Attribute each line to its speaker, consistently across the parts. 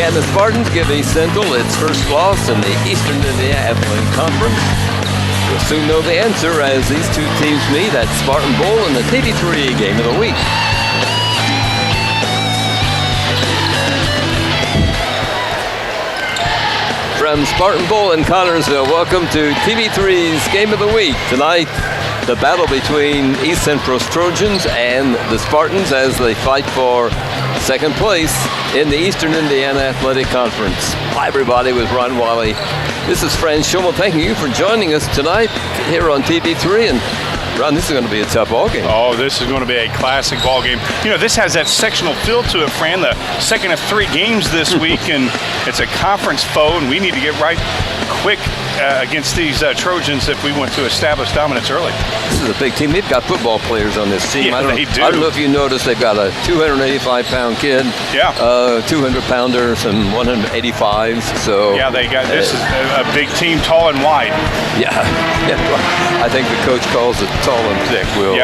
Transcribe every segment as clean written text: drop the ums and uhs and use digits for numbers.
Speaker 1: Can the Spartans give East Central its first loss in the Eastern Indiana Athletic Conference? We'll soon know the answer as these two teams meet at Spartan Bowl in the TV3 Game of the Week. From Spartan Bowl in Connorsville, welcome to TV3's Game of the Week. Tonight, the battle between East Central's Trojans and the Spartans as they fight for second place in the Eastern Indiana Athletic Conference. Hi everybody, with Ron Wally. This is Fran Schummel. Thank you for joining us tonight here on TV3. And Ron, this is going to be a tough ball game.
Speaker 2: Oh, this is going to be a classic ball game. You know, this has that sectional feel to it, Fran, the second of 3 games this week, and it's a conference foe, and we need to get right quick against these Trojans if we want to establish dominance early.
Speaker 1: This is a big team. They've got football players on this team.
Speaker 2: Yeah, they do.
Speaker 1: I don't know if you noticed, they've got a 285-pound kid, 200-pounder, some 185s. So
Speaker 2: yeah, they got this is a big team, tall and wide.
Speaker 1: Yeah. I think the coach calls it tall and thick. Will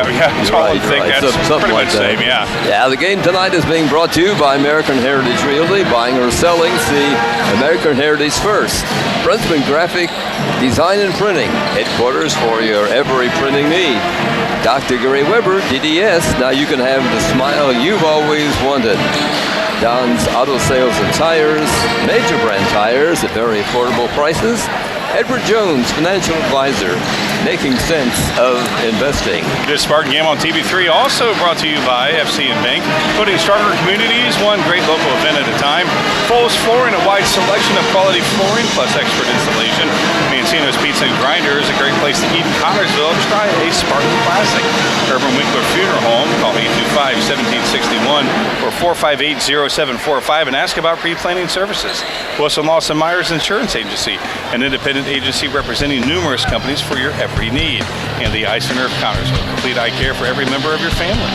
Speaker 2: tall and thick. That's
Speaker 1: something
Speaker 2: pretty
Speaker 1: like
Speaker 2: much the
Speaker 1: that.
Speaker 2: same.
Speaker 1: Yeah. The game tonight is being brought to you by American Heritage Realty. Buying or selling, see American Heritage first. Brunsman Graphic Design and Printing, headquarters for your every printing need. Dr. Gary Weber, DDS, now you can have the smile you've always wanted. Don's Auto Sales and Tires, major brand tires at very affordable prices. Edward Jones, financial advisor, making sense of investing.
Speaker 2: This Spartan game on TV3 also brought to you by FC and Bank, putting stronger communities one great local event at a time. Foles Flooring, a wide selection of quality flooring plus expert installation. Mancino's Pizza and Grinder is a great place to eat in Connorsville. Try a Spartan Classic. Urban Winkler Funeral Home, call 825-1761 or 458-0745 and ask about pre-planning services. Wilson Lawson Myers Insurance Agency, an independent agency representing numerous companies for your every need. And the Eye Center of Connorsville, complete eye care for every member of your family.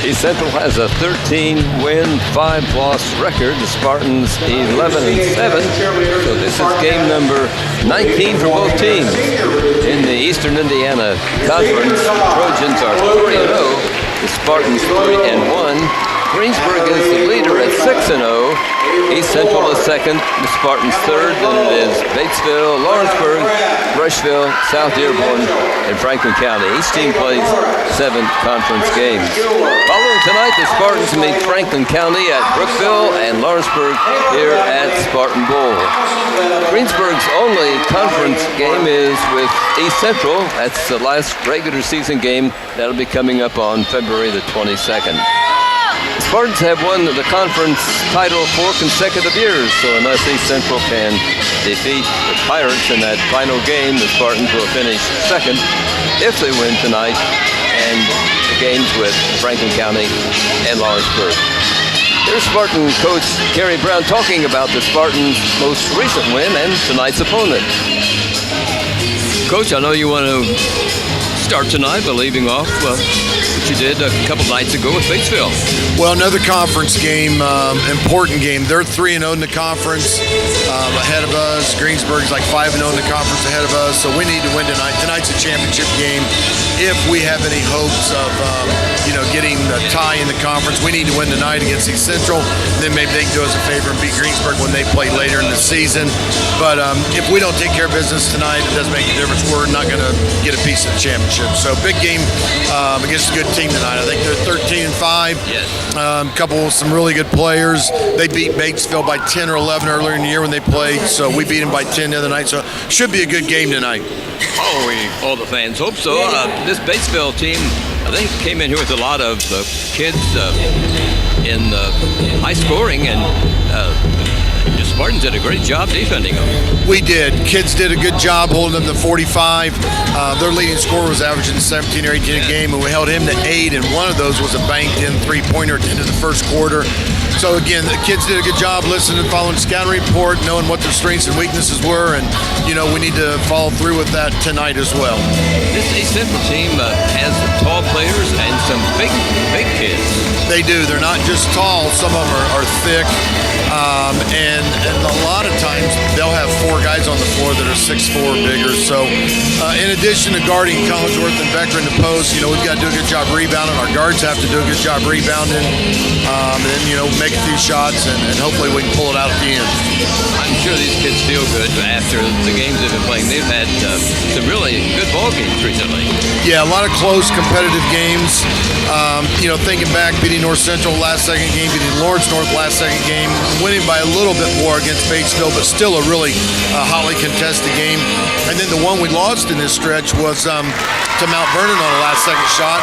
Speaker 1: East Central has a 13-win, 5-loss record. The Spartans 11-7. So this is game number 19 for both teams. In the Eastern Indiana Conference, the Trojans are 3-0. The Spartans 3-1. Greensburg is the leader at 6-0. East Central is second, the Spartans third. Then it is Batesville, Lawrenceburg, Rushville, South Dearborn, and Franklin County. Each team plays 7 conference games. Following tonight, the Spartans meet Franklin County at Brookville and Lawrenceburg here at Spartan Bowl. Greensburg's only conference game is with East Central. That's the last regular season game. That'll be coming up on February the 22nd. The Spartans have won the conference title 4 consecutive years, so unless East Central can defeat the Pirates in that final game, the Spartans will finish second if they win tonight and the games with Franklin County and Lawrenceburg. Here's Spartan coach Kerry Brown talking about the Spartans' most recent win and tonight's opponent. Coach, I know you want to start tonight by leaving off what you did a couple nights ago with Batesville.
Speaker 3: Well, another conference game, important game. They're 3-0 in the conference ahead of us. Greensburg's like 5-0 in the conference ahead of us, so we need to win tonight. Tonight's a championship game. If we have any hopes of getting the tie in the conference, we need to win tonight against East Central. Then maybe they can do us a favor and beat Greensburg when they play later in the season. But if we don't take care of business tonight, it doesn't make a difference. We're not going to get a piece of the championship. So big game against a good team tonight. I think they're 13-5.
Speaker 1: Yes.
Speaker 3: Some really good players. They beat Batesville by 10 or 11 earlier in the year when they played. So we beat them by 10 the other night. So should be a good game tonight.
Speaker 1: All the fans hope so. This Batesville team, I think, came in here with a lot of kids in high scoring, and the Spartans did a great job defending them.
Speaker 3: We did. Kids did a good job holding them to 45. Their leading scorer was averaging 17 or 18 a game, and we held him to 8, and one of those was a banked-in three-pointer at the end of the first quarter. So, again, the kids did a good job listening, following the scouting report, knowing what their strengths and weaknesses were, and, we need to follow through with that tonight as well.
Speaker 1: This East Central team has tall players and some big kids.
Speaker 3: They do. They're not just tall. Some of them are thick. And a lot of times they'll have 4 guys on the floor that are 6'4" bigger. So in addition to guarding Collinsworth and Becker in the post, we've got to do a good job rebounding. Our guards have to do a good job rebounding. And then, make a few shots, and hopefully we can pull it out at the end.
Speaker 1: I'm sure these kids feel good after the games they've been playing. They've had some really good ball games recently.
Speaker 3: Yeah, a lot of close competitive games. Thinking back, beating North Central last second game, beating Lawrence North last second game, winning by a little bit more against Batesville, but still a really hotly contested game. And then the one we lost in this stretch was to Mount Vernon on a last second shot.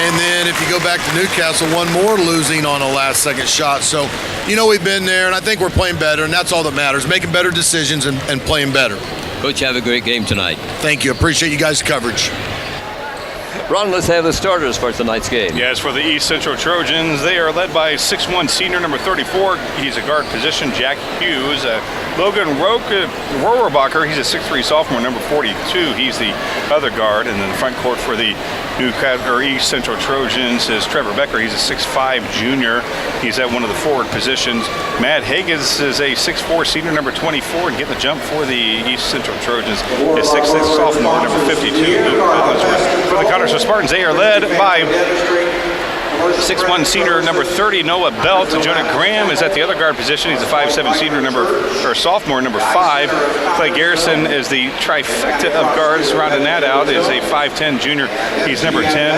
Speaker 3: And then if you go back to Newcastle, one more losing on a last second shot. So, we've been there, and I think we're playing better, and that's all that matters, making better decisions and playing better.
Speaker 1: Coach, have a great game tonight.
Speaker 3: Thank you. Appreciate you guys' coverage.
Speaker 1: Ron, let's have the starters for tonight's game.
Speaker 2: Yes, for the East Central Trojans, they are led by 6'1" senior number 34. He's a guard position. Jack Hughes. Logan Rohrbacher, he's a 6'3" sophomore, number 42. He's the other guard. And then the front court for the East Central Trojans is Trevor Becker. He's a 6'5" junior. He's at one of the forward positions. Matt Higgins is a 6'4" senior, number 24, and getting the jump for the East Central Trojans is 6'6" sophomore, number 52. For the Connersville Spartans, they are led by 6'1" senior number 30 Noah Belt. Jonah Graham is at the other guard position. He's a 5'7" senior sophomore, number 5. Clay Garrison is the trifecta of guards. Rounding that out is a 5'10" junior. He's number 10.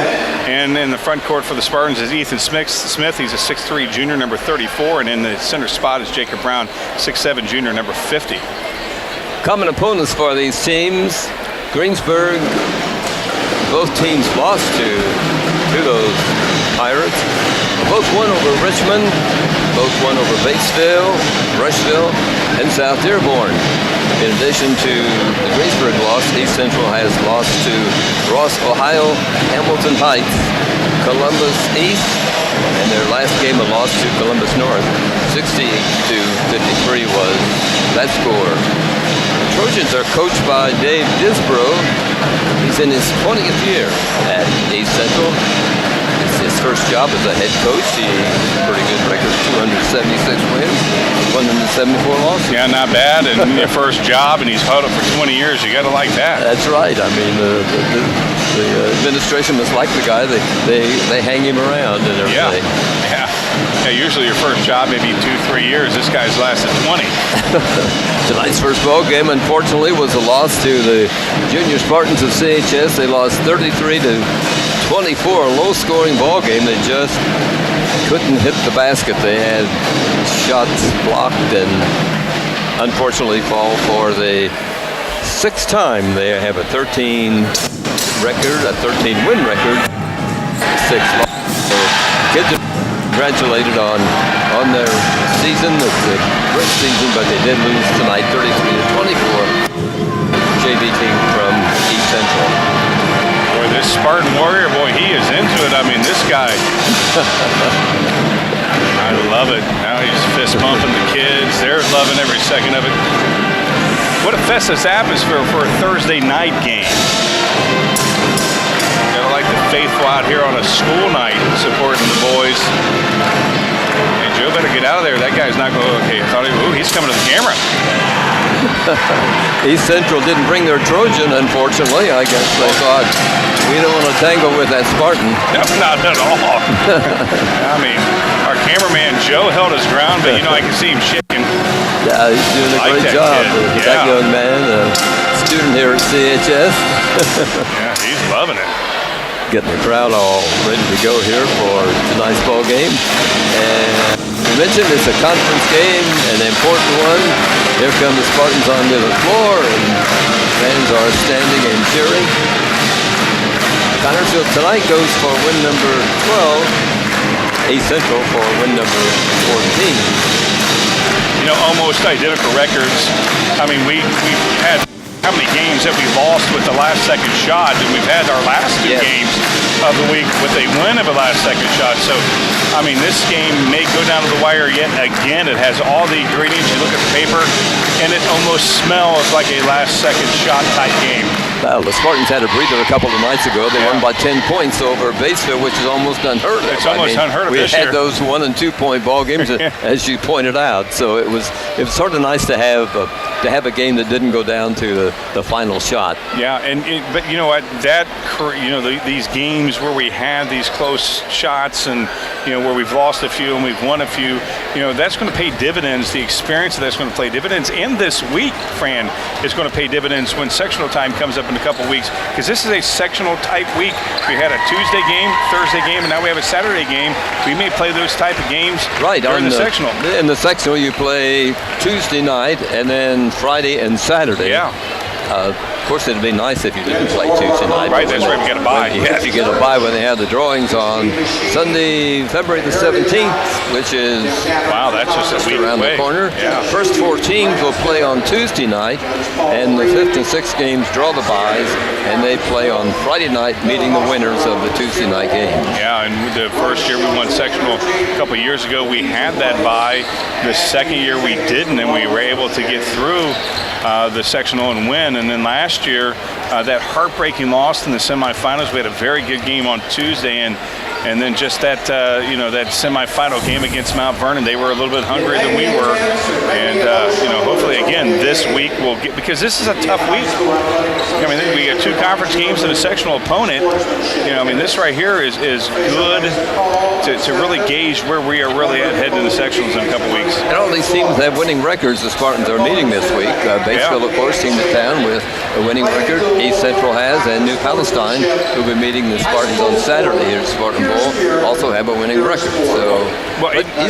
Speaker 2: And in the front court for the Spartans is Ethan Smith. He's a 6'3" junior, number 34. And in the center spot is Jacob Brown, 6'7" junior, number 50.
Speaker 1: Common opponents for these teams, Greensburg. Both teams lost to those Pirates. Both won over Richmond. Both won over Batesville, Rushville, and South Dearborn. In addition to the Greensburg loss, East Central has lost to Ross, Ohio, Hamilton Heights, Columbus East, and their last game a loss to Columbus North. 60-53 was that score. The Trojans are coached by Dave Disbrow. He's in his 20th year at East Central. It's his first job as a head coach. He has a pretty good record, 276 wins, 174 losses.
Speaker 2: Yeah, not bad. And your first job, and he's held it for 20 years. You got to like that.
Speaker 1: That's right. I mean, the administration must like the guy. They hang him around and everything.
Speaker 2: Yeah, usually your first job, maybe 2-3 years. This guy's lasted 20.
Speaker 1: Tonight's first ball game, unfortunately, was a loss to the Junior Spartans of CHS. They lost 33-24, a low-scoring ball game. They just couldn't hit the basket. They had shots blocked and unfortunately fall for the 6th time. They have a 13 record, a 13-win record, 6 losses. So kids are congratulated on their season. It's a great season, but they did lose tonight, 33-24. JV team from East Central.
Speaker 2: Boy, this Spartan Warrior, he is into it. I mean, this guy, I love it. Now he's fist bumping the kids. They're loving every second of it. What a festive atmosphere for a Thursday night game. Gotta like the faithful out here on a school night supporting the boys. Hey, Joe better get out of there. That guy's not going, okay, I thought he's coming to the camera.
Speaker 1: East Central didn't bring their Trojan, unfortunately. I guess they thought, we don't want to tangle with that Spartan.
Speaker 2: No, not at all. I mean, our cameraman Joe held his ground, but I can see him shaking.
Speaker 1: Yeah, he's doing a great job. That young man, a student here at CHS.
Speaker 2: Yeah, he's loving it.
Speaker 1: Getting the crowd all ready to go here for tonight's ball game. And we mentioned it's a conference game, an important one. Here come the Spartans onto the floor, and fans are standing and cheering. Connersville tonight goes for win number 12. East Central for win number 14.
Speaker 2: Almost identical records. I mean, we've had how many games have we lost with the last second shot, and we've had our last 2 games of the week with a win of a last second shot. So, I mean, this game may go down to the wire yet again. It has all the ingredients. You look at the paper, and it almost smells like a last second shot type game.
Speaker 1: Well, the Spartans had a breather a couple of nights ago. They won by 10 points over Batesville, which is almost unheard of.
Speaker 2: It's almost unheard of
Speaker 1: we
Speaker 2: this year.
Speaker 1: We had those 1- and 2-point ball games, as you pointed out. So it was sort of nice to have a game that didn't go down to the final shot.
Speaker 2: Yeah, but you know what? These games where we had these close shots and where we've lost a few and we've won a few, that's going to pay dividends. The experience of that's going to pay dividends. And this week, Fran, is going to pay dividends when sectional time comes up in a couple weeks, because this is a sectional type week. We had a Tuesday game, Thursday game, and now we have a Saturday game. We may play those type of games during the sectional.
Speaker 1: In the sectional, you play Tuesday night and then Friday and Saturday.
Speaker 2: Yeah.
Speaker 1: Of course, it'd be nice if you didn't play Tuesday night.
Speaker 2: Right, that's right. We got a bye.
Speaker 1: You get a bye when they have the drawings on Sunday, February the 17th, which is
Speaker 2: that's just a week
Speaker 1: around
Speaker 2: away.
Speaker 1: the corner.
Speaker 2: Yeah.
Speaker 1: First 4 teams will play on Tuesday night, and the 5th and 6th games draw the byes, and they play on Friday night, meeting the winners of the Tuesday night game.
Speaker 2: Yeah, and the first year we won sectional a couple of years ago, we had that bye. The second year we didn't, and we were able to get through the sectional and win. And then last year, that heartbreaking loss in the semifinals. We had a very good game on Tuesday, and then just that that semifinal game against Mount Vernon, they were a little bit hungrier than we were. And hopefully again this week we'll get, because this is a tough week. I mean, we got 2 conference games and a sectional opponent. This right here is good to really gauge where we are really at heading into sectionals in a couple weeks.
Speaker 1: And all these teams have winning records. The Spartans are meeting this week. Batesville, of course, team to town with a winning record. East Central has, and New Palestine, who'll be meeting the Spartans on Saturday here at Spartan Bowl, also have a winning record. So,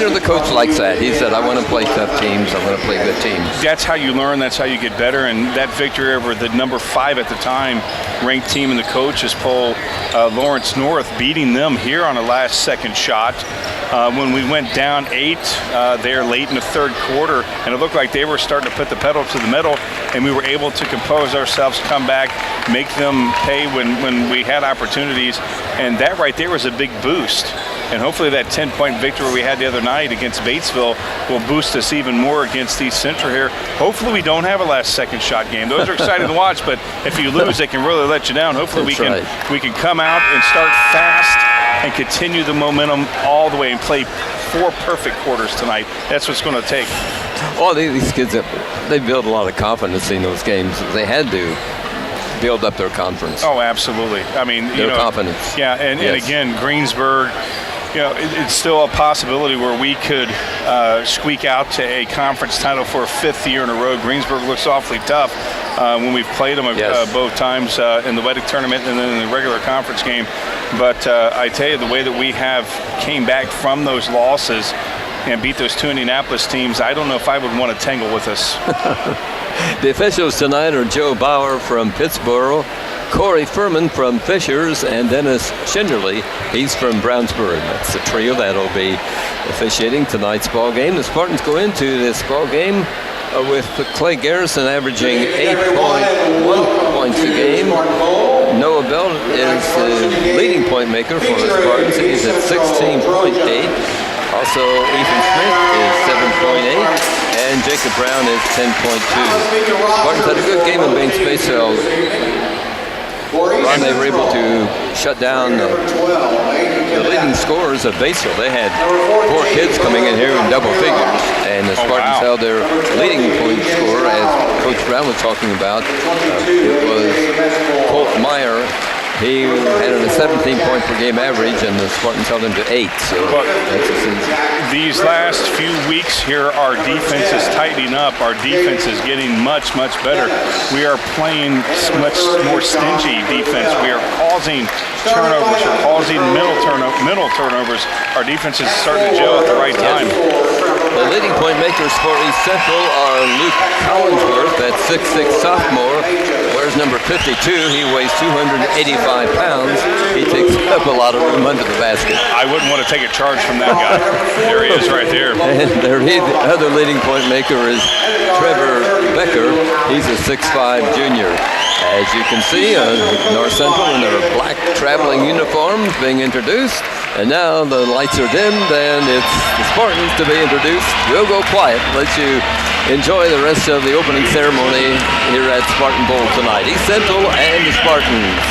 Speaker 1: the coach likes that. He said, I want to play tough teams. I want to play good teams.
Speaker 2: That's how you learn. That's how you get better. And that victory over the number 5 at the time ranked team in the coaches poll, Lawrence North, beating them here on a last-second shot. When we went down 8 there late in the third quarter, and it looked like they were starting to put the pedal to the metal, and we were able to compose ourselves, come back, make them pay when we had opportunities. And that right there was a big boost. And hopefully that 10-point victory we had the other night against Batesville will boost us even more against East Central here. Hopefully we don't have a last-second shot game. Those are exciting to watch, but if you lose, they can really let you down. Hopefully we can come out and start fast and continue the momentum all the way and play 4 perfect quarters tonight. That's what's going to take.
Speaker 1: Well, these kids, they build a lot of confidence in those games. They had to build up their confidence.
Speaker 2: Oh, absolutely. I mean,
Speaker 1: their confidence.
Speaker 2: Yeah, and again, Greensburg, it's still a possibility where we could squeak out to a conference title for a 5th year in a row. Greensburg looks awfully tough when we've played them both times in the WEDC tournament and then in the regular conference game. But I tell you, the way that we have came back from those losses and beat those 2 Indianapolis teams, I don't know if I would want to tangle with us.
Speaker 1: The officials tonight are Joe Bauer from Pittsboro, Corey Furman from Fishers, and Dennis Schinderly. He's from Brownsburg. That's the trio that'll be officiating tonight's ball game. The Spartans go into this ball game with Clay Garrison averaging 8.1 points a game. Noah Bell is the leading point maker for the Spartans. He's at 16.8. Also, Ethan Smith is 7.8. And Jacob Brown is 10.2. Spartans had a good game in Baines Batesville. Ron, they were able to shut down the leading scorers of Batesville. They had 4 kids coming in here in double figures, and the Spartans held their leading point scorer, as Coach Brown was talking about. It was Colt Meyer. He had a 17-point per game average, and the Spartans held him to 8. So that's a season.
Speaker 2: These last few weeks here, our defense is tightening up. Our defense is getting much, much better. We are playing much more stingy defense. We are causing turnovers. We're causing mental turnovers. Our defense is starting to gel at the right time.
Speaker 1: The leading point makers for East Central are Luke Collinsworth, that 6'6 sophomore. Wears number 52. He weighs 285 pounds. He takes up a lot of room under the basket.
Speaker 2: I wouldn't want to take a charge from that guy. There he is right there.
Speaker 1: And the other leading point maker is Trevor Becker. He's a 6'5" junior. As you can see, North Central in their black traveling uniforms being introduced. And now the lights are dimmed and it's the Spartans to be introduced. We'll go quiet, let you enjoy the rest of the opening ceremony here at Spartan Bowl tonight. East Central and the Spartans.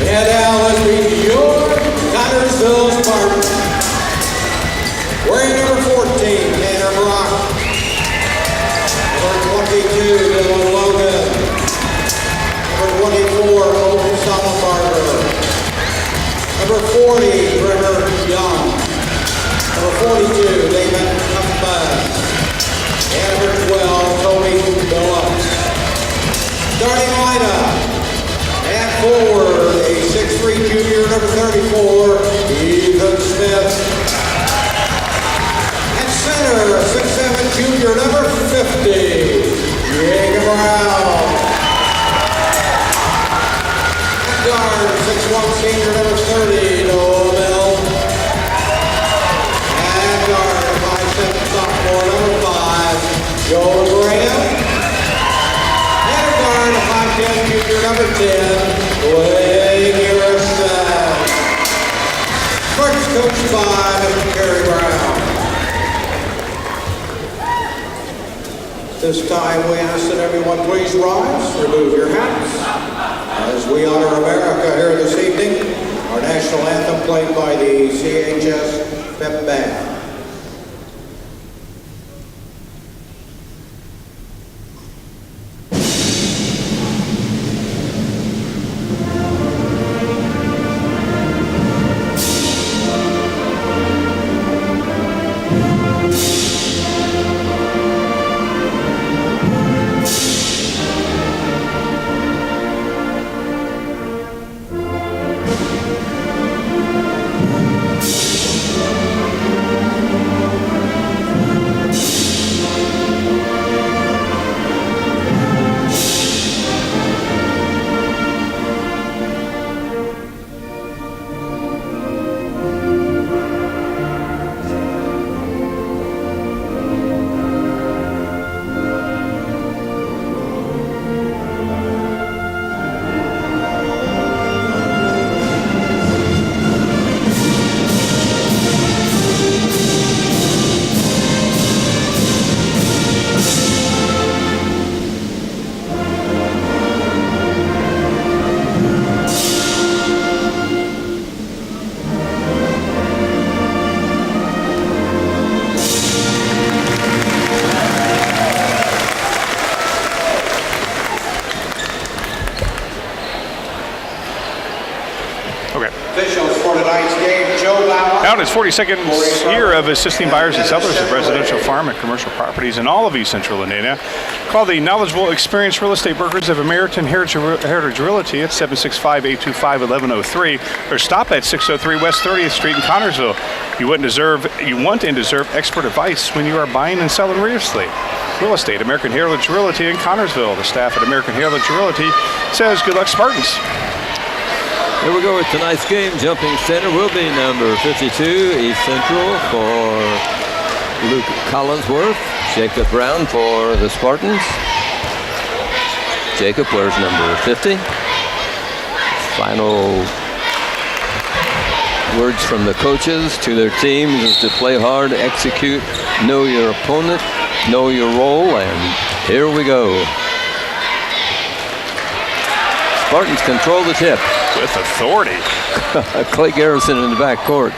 Speaker 4: And now let's meet your Connersville Spartans. Wearing number 14, Tanner Brock. Number 22, Dylan Logan. Number 24, Owen Sonnenbarger. Number 40, Trevor Young. Number 42, David Huffman. And number 12, Toby Phillips. Starting lineup. And forward, a 6'3" junior, number 34, Ethan Smith. And center, 6'7" junior, number 50, Jacob Brown. And guard, 6'1" senior, number 30, Noah Bell. And guard, 5'7" sophomore, number 5, Joe Graham. And guard, 5'10" junior, number 10, Blake Harrison. First coached by Mr. Kerry Brown. This time we ask that everyone please rise, remove your hats, as we honor America here this evening. Our national anthem played by the CHS Pep Band.
Speaker 2: Now in his 42nd year of assisting buyers and sellers of residential, farm, and commercial properties in all of East Central Indiana. Call the knowledgeable, experienced real estate brokers of American Heritage Realty at 765-825-1103 or stop at 603 West 30th Street in Connersville. You want and deserve expert advice when you are buying and selling real estate. American Heritage Realty in Connersville. The staff at American Heritage Realty says good luck, Spartans.
Speaker 1: Here we go with tonight's game. Jumping center will be number 52, East Central, for Luke Collinsworth. Jacob Brown for the Spartans. Jacob wears number 50. Final words from the coaches to their teams is to play hard, execute, know your opponent, know your role, and here we go. Spartans control the tip.
Speaker 2: With authority.
Speaker 1: Clay Garrison in the back court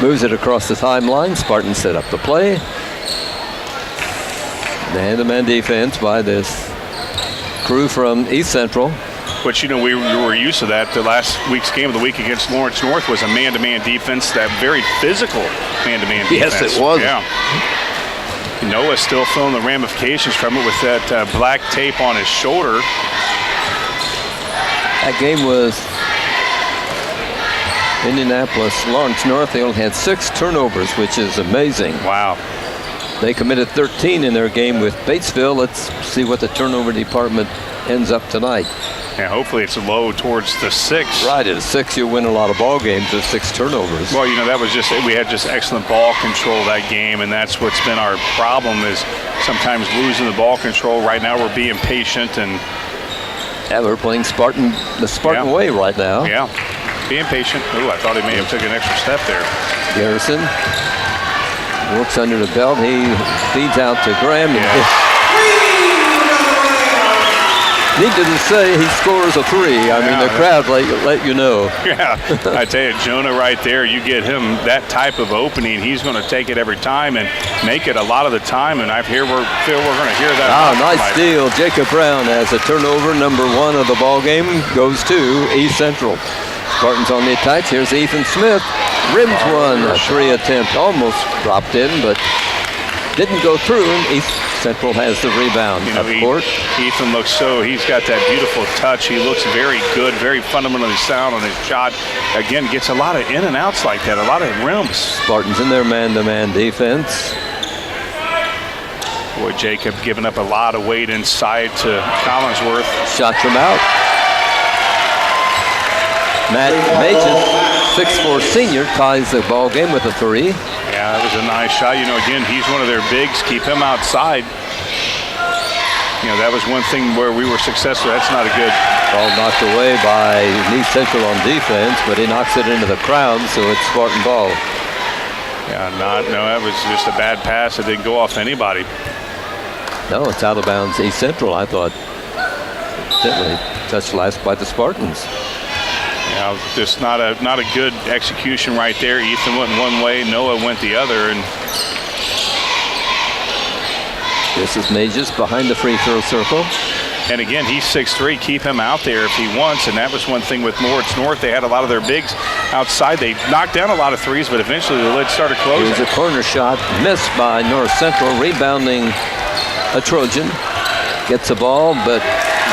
Speaker 1: moves it across the timeline. Spartans set up the play. Man-to-man defense by this crew from East Central.
Speaker 2: Which, you know, we were used to that. The last week's game of the week against Lawrence North was a man-to-man defense, that very physical man-to-man defense.
Speaker 1: Yes, it was.
Speaker 2: Yeah. Noah's still feeling the ramifications from it with that black tape on his shoulder.
Speaker 1: That game was Indianapolis, Lawrence North. They only had 6 turnovers, which is amazing.
Speaker 2: Wow.
Speaker 1: They committed 13 in their game with Batesville. Let's see what the turnover department ends up tonight.
Speaker 2: Yeah, hopefully it's low towards the 6.
Speaker 1: Right, at 6 you win a lot of ball games with 6 turnovers.
Speaker 2: Well, that was we had just excellent ball control that game, and that's what's been our problem is sometimes losing the ball control. Right now we're being patient and
Speaker 1: we're playing the Spartan way right now.
Speaker 2: Yeah, being patient. Ooh, I thought he may have took an extra step there.
Speaker 1: Garrison works under the belt. He feeds out to Graham. Needed to say he scores a 3. I mean, the crowd let you know.
Speaker 2: Yeah, I tell you, Jonah right there, you get him that type of opening, he's going to take it every time and make it a lot of the time, and I feel we're going to hear that.
Speaker 1: Nice steal. Jacob Brown has a turnover. Number 1 of the ball game goes to East Central. Spartans on the attack. Here's Ethan Smith. Rims one. A 3 attempt. Almost dropped in, but didn't go through, and East Central has the rebound.
Speaker 2: Ethan looks he's got that beautiful touch. He looks very good, very fundamentally sound on his shot. Again, gets a lot of in and outs like that, a lot of rims.
Speaker 1: Spartans in their man-to-man defense.
Speaker 2: Boy, Jacob giving up a lot of weight inside to Collinsworth.
Speaker 1: Shot from out. Matt Mages, 6'4" senior, ties the ball game with a 3.
Speaker 2: Yeah, that was a nice shot. Again, he's one of their bigs. Keep him outside. That was one thing where we were successful. That's not a good
Speaker 1: ball knocked away by East Central on defense, but he knocks it into the crowd, so it's Spartan ball.
Speaker 2: Yeah, that was just a bad pass. It didn't go off anybody.
Speaker 1: No, it's out of bounds. East Central, I thought, gently touched last by the Spartans.
Speaker 2: Yeah, just not a good execution right there. Ethan went one way, Noah went the other, and
Speaker 1: this is Mages behind the free throw circle.
Speaker 2: And again, he's 6'3". Keep him out there if he wants, and that was one thing with Lawrence North. They had a lot of their bigs outside. They knocked down a lot of threes, but eventually the lid started closing.
Speaker 1: Here's a corner shot missed by North Central, rebounding a Trojan. Gets the ball, but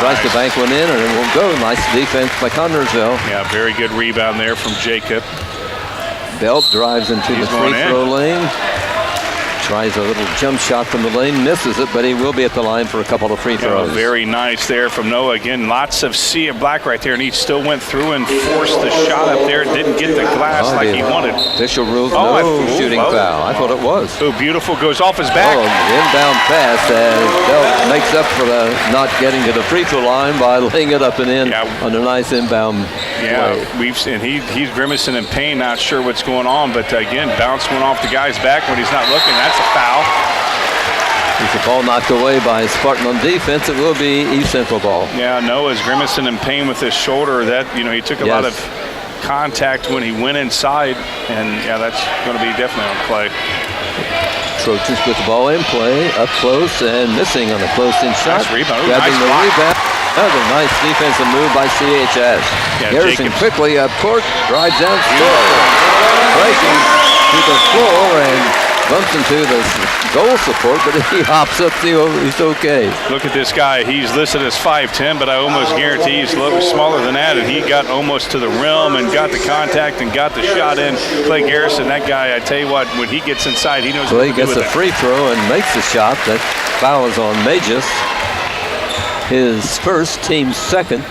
Speaker 1: tries to bank one in, and it won't go. Nice defense by Connersville.
Speaker 2: Yeah, very good rebound there from Jacob.
Speaker 1: Belt drives into the free throw lane. Tries a little jump shot from the lane, misses it, but he will be at the line for a couple of free throws.
Speaker 2: Very nice there from Noah. Again, lots of sea of black right there, and he still went through and forced the shot up there. Didn't get the glass like he wanted.
Speaker 1: Official rules, no shooting foul. I thought it was.
Speaker 2: Oh, beautiful. Goes off his back.
Speaker 1: Inbound pass as Belt makes up for the not getting to the free throw line by laying it up and in on a nice inbound play.
Speaker 2: He's grimacing in pain, not sure what's going on, but again, bounce went off the guy's back when he's not looking. That's a foul.
Speaker 1: With the ball knocked away by Spartan on defense, it will be East Central ball.
Speaker 2: Yeah, Noah's grimacing in pain with his shoulder. That he took a lot of contact when he went inside, and that's going to be definitely on play.
Speaker 1: Trojans with the ball in play, up close and missing on a close-in shot.
Speaker 2: Nice rebound.
Speaker 1: Grabbing the rebound. Another nice defensive move by CHS. Garrison quickly up court, drives down, scores. Breaking to the floor and bumps into the goal support, but he hops up, he's okay.
Speaker 2: Look at this guy. He's listed as 5'10", but I almost guarantee he's a little smaller than that, and he got almost to the rim and got the contact and got the shot in. Clay Garrison, that guy, I tell you what, when he gets inside, he knows what to do with it.
Speaker 1: He gets a free throw and makes the shot. That foul is on Mages. His first, team's second.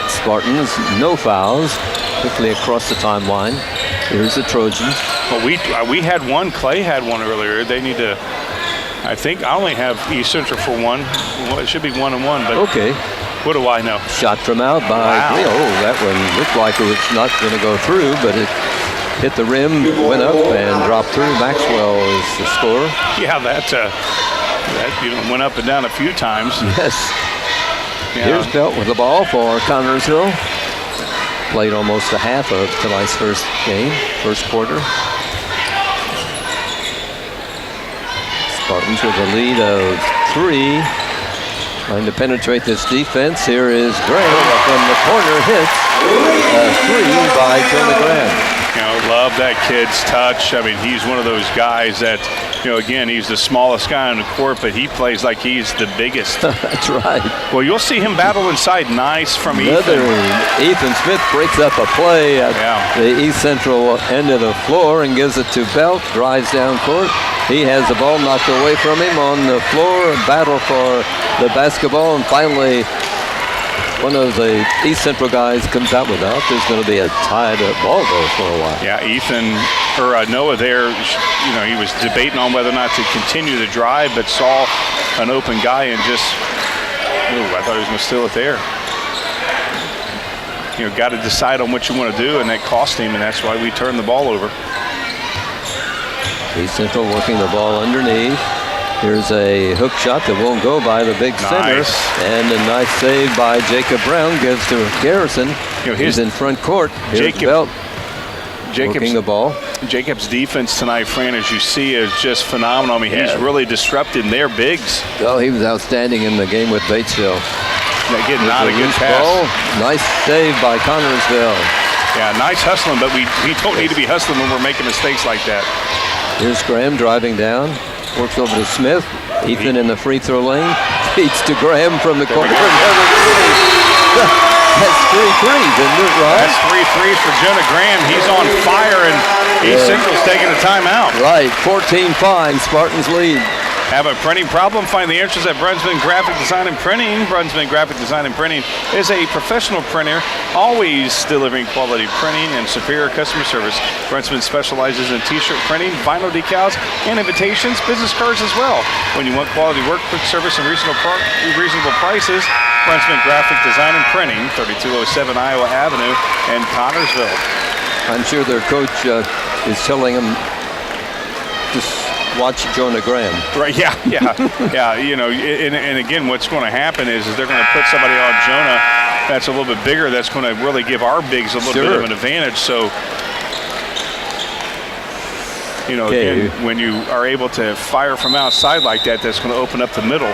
Speaker 1: Spartans, no fouls. Quickly across the timeline. Here's the Trojans.
Speaker 2: Well, we had one. Clay had one earlier. They need to. I think I only have East Central for one. Well, it should be 1 and 1. But
Speaker 1: okay.
Speaker 2: What do I know?
Speaker 1: Shot from out by Leo. That one looked like it was not going to go through, but it hit the rim, went up, and dropped through. Maxwell is the scorer.
Speaker 2: Yeah, that went up and down a few times.
Speaker 1: Yes. Yeah. Here's Belt with the ball for Connersville. Played almost a half of tonight's first quarter. Spartans with a lead of 3. Trying to penetrate this defense. Here is Graham from the corner, hits a 3 by Jonah Graham.
Speaker 2: You know, love that kid's touch. I mean, he's one of those guys that, you know, again, he's the smallest guy on the court, but he plays like he's the biggest.
Speaker 1: That's right.
Speaker 2: Well, you'll see him battle inside. Nice from
Speaker 1: Ethan. Ethan Smith breaks up a play at the East Central end of the floor and gives it to Belt. Drives down court. He has the ball knocked away from him on the floor. Battle for the basketball, and finally one of the East Central guys comes out without. There's going to be a tied ball though for a while.
Speaker 2: Yeah, Noah there, you know, he was debating on whether or not to continue the drive, but saw an open guy and just, I thought he was going to steal it there. You know, got to decide on what you want to do, and that cost him, and that's why we turned the ball over.
Speaker 1: East Central working the ball underneath. Here's a hook shot that won't go by the big center. And a nice save by Jacob Brown gives to Garrison. You know, he's in front court. Here's Belt working the ball.
Speaker 2: Jacob's defense tonight, Fran, as you see, is just phenomenal. I mean, he's really disrupted their bigs.
Speaker 1: Oh, he was outstanding in the game with Batesville.
Speaker 2: Again, not a good pass.
Speaker 1: Ball. Nice save by Connersville.
Speaker 2: Yeah, nice hustling, but we don't need to be hustling when we're making mistakes like that.
Speaker 1: Here's Graham driving down. Works over to Smith. Ethan in the free throw lane. Feeds to Graham from the corner. That's 3 threes, isn't it, Ryan?
Speaker 2: That's 3 threes for Jonah Graham. He's on fire, and East Central's taking a timeout.
Speaker 1: Right, 14-5, Spartans lead.
Speaker 2: Have a printing problem? Find the answers at Brunsman Graphic Design and Printing. Brunsman Graphic Design and Printing is a professional printer, always delivering quality printing and superior customer service. Brunsman specializes in t-shirt printing, vinyl decals, and invitations, business cards as well. When you want quality work, quick service, and reasonable prices, Brunsman Graphic Design and Printing, 3207 Iowa Avenue in Connersville.
Speaker 1: I'm sure their coach is telling them just watch Jonah Graham.
Speaker 2: Right, yeah. You know, and again, what's going to happen is they're going to put somebody on Jonah that's a little bit bigger. That's going to really give our bigs a little bit of an advantage. So, you know, again, when you are able to fire from outside like that, that's going to open up the middle.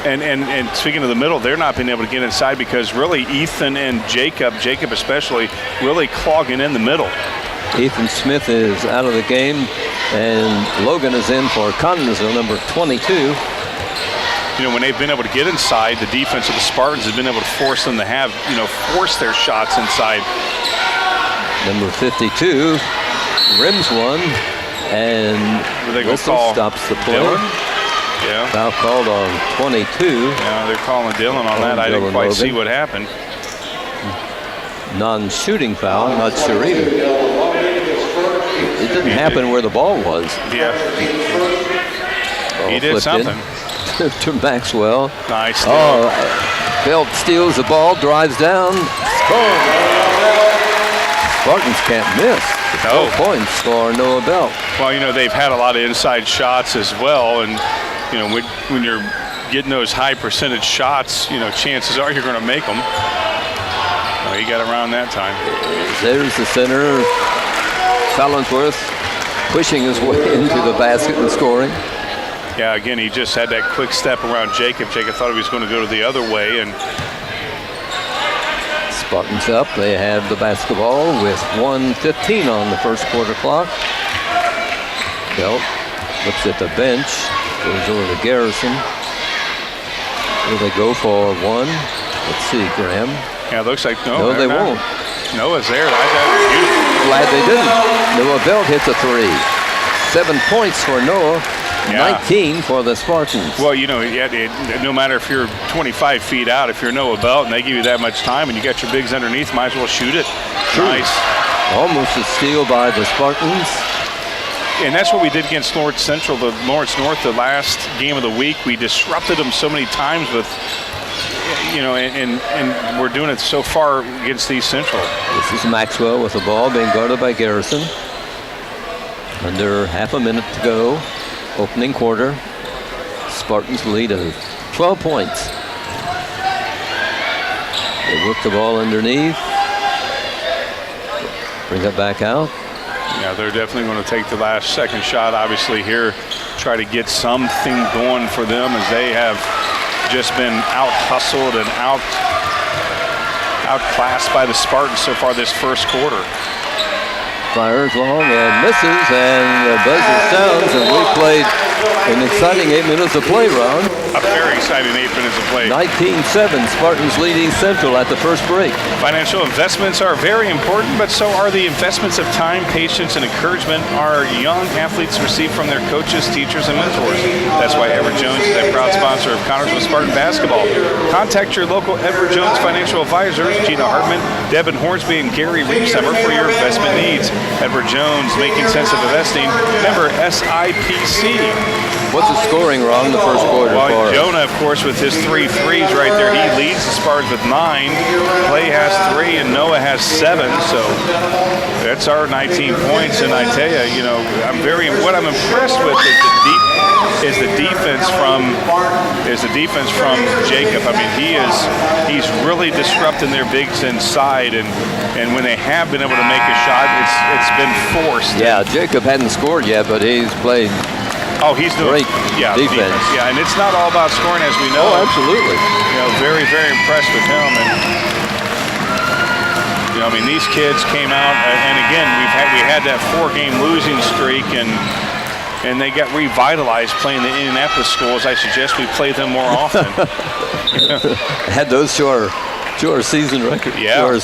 Speaker 2: And speaking of the middle, they're not being able to get inside because really Ethan and Jacob especially, really clogging in the middle.
Speaker 1: Ethan Smith is out of the game, and Logan is in for Connersville, number 22.
Speaker 2: You know, when they've been able to get inside, the defense of the Spartans has been able to force them to have, you know, force their shots inside.
Speaker 1: Number 52 rims one, and whistle stops the play.
Speaker 2: Yeah.
Speaker 1: Foul called on 22.
Speaker 2: Yeah, they're calling Dillon on that. I didn't quite see what happened.
Speaker 1: Non-shooting foul, I'm not sure either. It didn't happen where the ball was.
Speaker 2: Yeah. He did something.
Speaker 1: To Maxwell.
Speaker 2: Nice.
Speaker 1: Oh, Belt steals the ball, drives down, scores. Spartans can't miss. 12 points for Noah Belt.
Speaker 2: Well, you know, they've had a lot of inside shots as well, and you know, when you're getting those high percentage shots, you know, chances are you're going to make them. He got around that time.
Speaker 1: There's the center, Fallinsworth, pushing his way into the basket and scoring.
Speaker 2: Yeah, again, he just had that quick step around Jacob. Jacob thought he was going to go to the other way, and
Speaker 1: Spartans up. They have the basketball with 1:15 on the first quarter clock. Belt looks at the bench, goes over to Garrison. Will they go for one? Let's see, Graham.
Speaker 2: Yeah, it looks like
Speaker 1: no, they won't.
Speaker 2: Noah's there.
Speaker 1: Glad they didn't. Noah Belt hits a 3. 7 points for Noah. 19 for the Spartans.
Speaker 2: Well, you know, no matter if you're 25 feet out, if you're Noah Belt and they give you that much time and you got your bigs underneath, might as well shoot it.
Speaker 1: True.
Speaker 2: Nice.
Speaker 1: Almost a steal by the Spartans.
Speaker 2: And that's what we did against Lawrence Central, the Lawrence North, the last game of the week. We disrupted them so many times with, you know, and we're doing it so far against East Central.
Speaker 1: This is Maxwell with the ball being guarded by Garrison. Under half a minute to go. Opening quarter. Spartans lead of 12 points. They work the ball underneath. Bring it back out.
Speaker 2: Yeah, they're definitely going to take the last second shot, obviously, here. Try to get something going for them as they have just been out-hustled and outclassed by the Spartans so far this first quarter.
Speaker 1: Fires long and misses, and the buzzer sounds, and we played an exciting 8 minutes of play, Ron.
Speaker 2: A very exciting 8 minutes of play.
Speaker 1: 19-7, Spartans leading Central at the first break.
Speaker 2: Financial investments are very important, but so are the investments of time, patience, and encouragement our young athletes receive from their coaches, teachers, and mentors. That's why Edward Jones is a proud sponsor of Connersville Spartan basketball. Contact your local Edward Jones financial advisors, Gina Hartman, Devin Hornsby, and Gary Reeves-Summer for your investment needs. Edward Jones, making sense of investing. Member SIPC.
Speaker 1: What's the scoring, Ron, the first quarter?
Speaker 2: Well, Jonah, of course, with his 3 threes right there, he leads the Spartans with 9. Clay has 3, and Noah has 7. So that's our 19 points. And I tell you, what I'm impressed with is the defense from Jacob. I mean, he's really disrupting their bigs inside, and when they have been able to make a shot, it's been forced.
Speaker 1: Yeah, Jacob hadn't scored yet, but he's played.
Speaker 2: Oh, he's doing
Speaker 1: great defense.
Speaker 2: Yeah, and it's not all about scoring, as we know.
Speaker 1: Oh, absolutely.
Speaker 2: Very, very impressed with him. And these kids came out, and again, we had that 4-game losing streak, and they got revitalized playing the Indianapolis schools. I suggest we play them more often.
Speaker 1: Had those to our season record, to our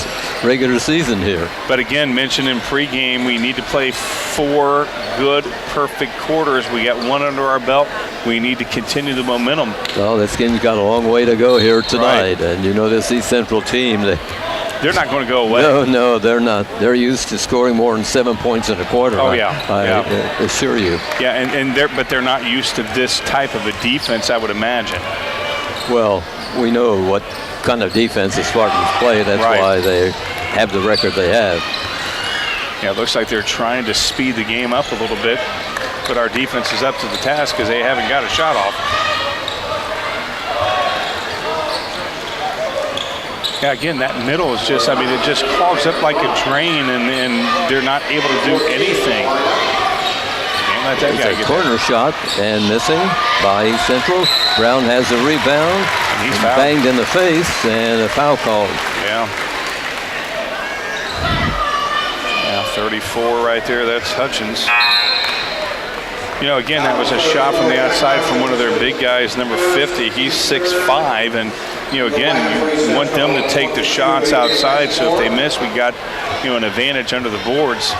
Speaker 1: regular season here.
Speaker 2: But again, mentioned in pregame, we need to play 4 good, perfect quarters. We got 1 under our belt. We need to continue the momentum.
Speaker 1: Well, this game's got a long way to go here tonight. Right. And this East Central team,
Speaker 2: they're not going to go away.
Speaker 1: No, they're not. They're used to scoring more than 7 points in a quarter.
Speaker 2: Oh,
Speaker 1: I assure you.
Speaker 2: Yeah, but they're not used to this type of a defense, I would imagine.
Speaker 1: Well, we know what kind of defense the Spartans play. That's why they have the record they have.
Speaker 2: Yeah, it looks like they're trying to speed the game up a little bit, but our defense is up to the task because they haven't got a shot off. Yeah, again, that middle is just, it just clogs up like a drain, and they're not able to do anything. Can't let that guy get
Speaker 1: corner shot, and missing by East Central. Brown has the rebound.
Speaker 2: He's
Speaker 1: banged in the face, and a foul called.
Speaker 2: Yeah. 34 right there. That's Hutchins. Again, that was a shot from the outside from one of their big guys, number 50. He's 6'5", and again, you want them to take the shots outside. So if they miss, we got an advantage under the boards.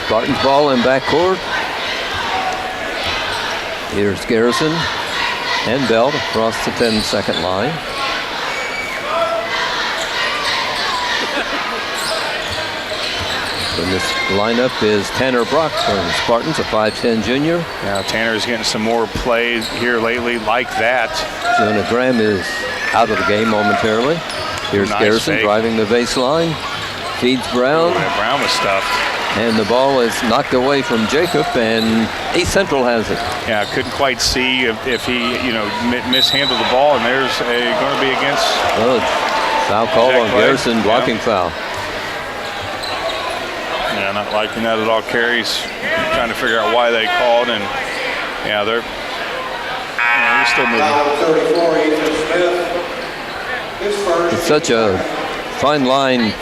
Speaker 1: Spartans ball in backcourt. Here's Garrison and Bell across the 10-second line. And this lineup is Tanner Brock from Spartans, a 5'10 junior.
Speaker 2: Now Tanner's getting some more play here lately like that.
Speaker 1: Jonah Graham is out of the game momentarily. Here's Garrison driving the baseline. Feeds Brown.
Speaker 2: Brown was stuffed.
Speaker 1: And the ball is knocked away from Jacob, and East Central has it.
Speaker 2: Yeah, I couldn't quite see if he, mishandled the ball, and there's going to be against.
Speaker 1: Well, foul call on Garrison, blocking foul.
Speaker 2: Yeah, not liking that at all. Carey's trying to figure out why they called, and they're still moving.
Speaker 1: It's such a fine line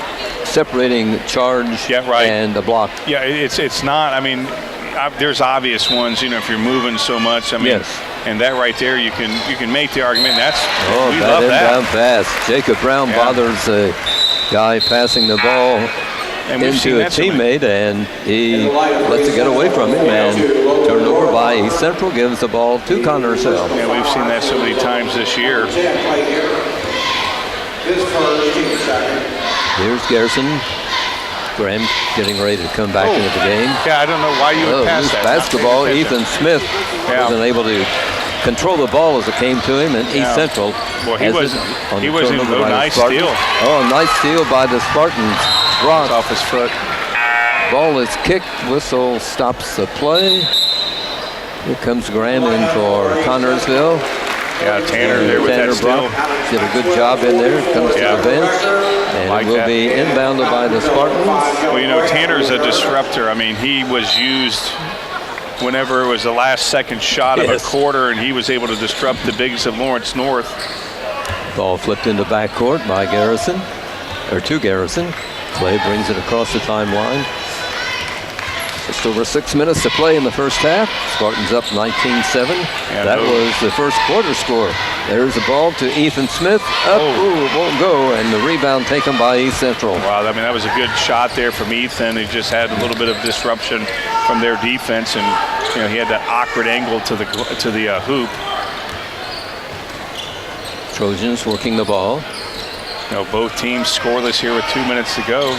Speaker 1: separating charge and the block.
Speaker 2: Yeah, it's not. There's obvious ones. If you're moving so much.
Speaker 1: Yes.
Speaker 2: And that right there, you can make the argument. We
Speaker 1: bad
Speaker 2: love that.
Speaker 1: Inbound pass. Jacob Brown bothers the guy passing the ball into a teammate, and he lets it get away from him, and turned over by East Central, gives the ball to Connersville.
Speaker 2: Yeah, we've seen that so many times this year.
Speaker 1: Here's Garrison. Graham getting ready to come back into the game.
Speaker 2: Yeah, I don't know why you would pass that.
Speaker 1: Basketball. Ethan Smith wasn't able to control the ball as it came to him, and East Central.
Speaker 2: Well, he wasn't even a nice steal.
Speaker 1: Oh, nice steal by the Spartans. Brock
Speaker 2: off his foot.
Speaker 1: Ball is kicked. Whistle stops the play. Here comes Graham in for Connersville.
Speaker 2: Yeah, Tanner there with that steal.
Speaker 1: Did a good job in there. Comes to the bench. And it will be inbounded by the Spartans.
Speaker 2: Well, Tanner's a disruptor. He was used whenever it was the last second shot of a quarter, and he was able to disrupt the bigs of Lawrence North.
Speaker 1: Ball flipped into backcourt by Garrison, or to Garrison. Clay brings it across the timeline. Just over 6 minutes to play in the first half. Spartans up 19-7. That was the first quarter score. There's the ball to Ethan Smith. Up, it won't go, and the rebound taken by East Central.
Speaker 2: Wow, I mean, that was a good shot there from Ethan. He just had a little bit of disruption from their defense, and he had that awkward angle to the hoop.
Speaker 1: Trojans working the ball.
Speaker 2: Both teams scoreless here with 2 minutes to go.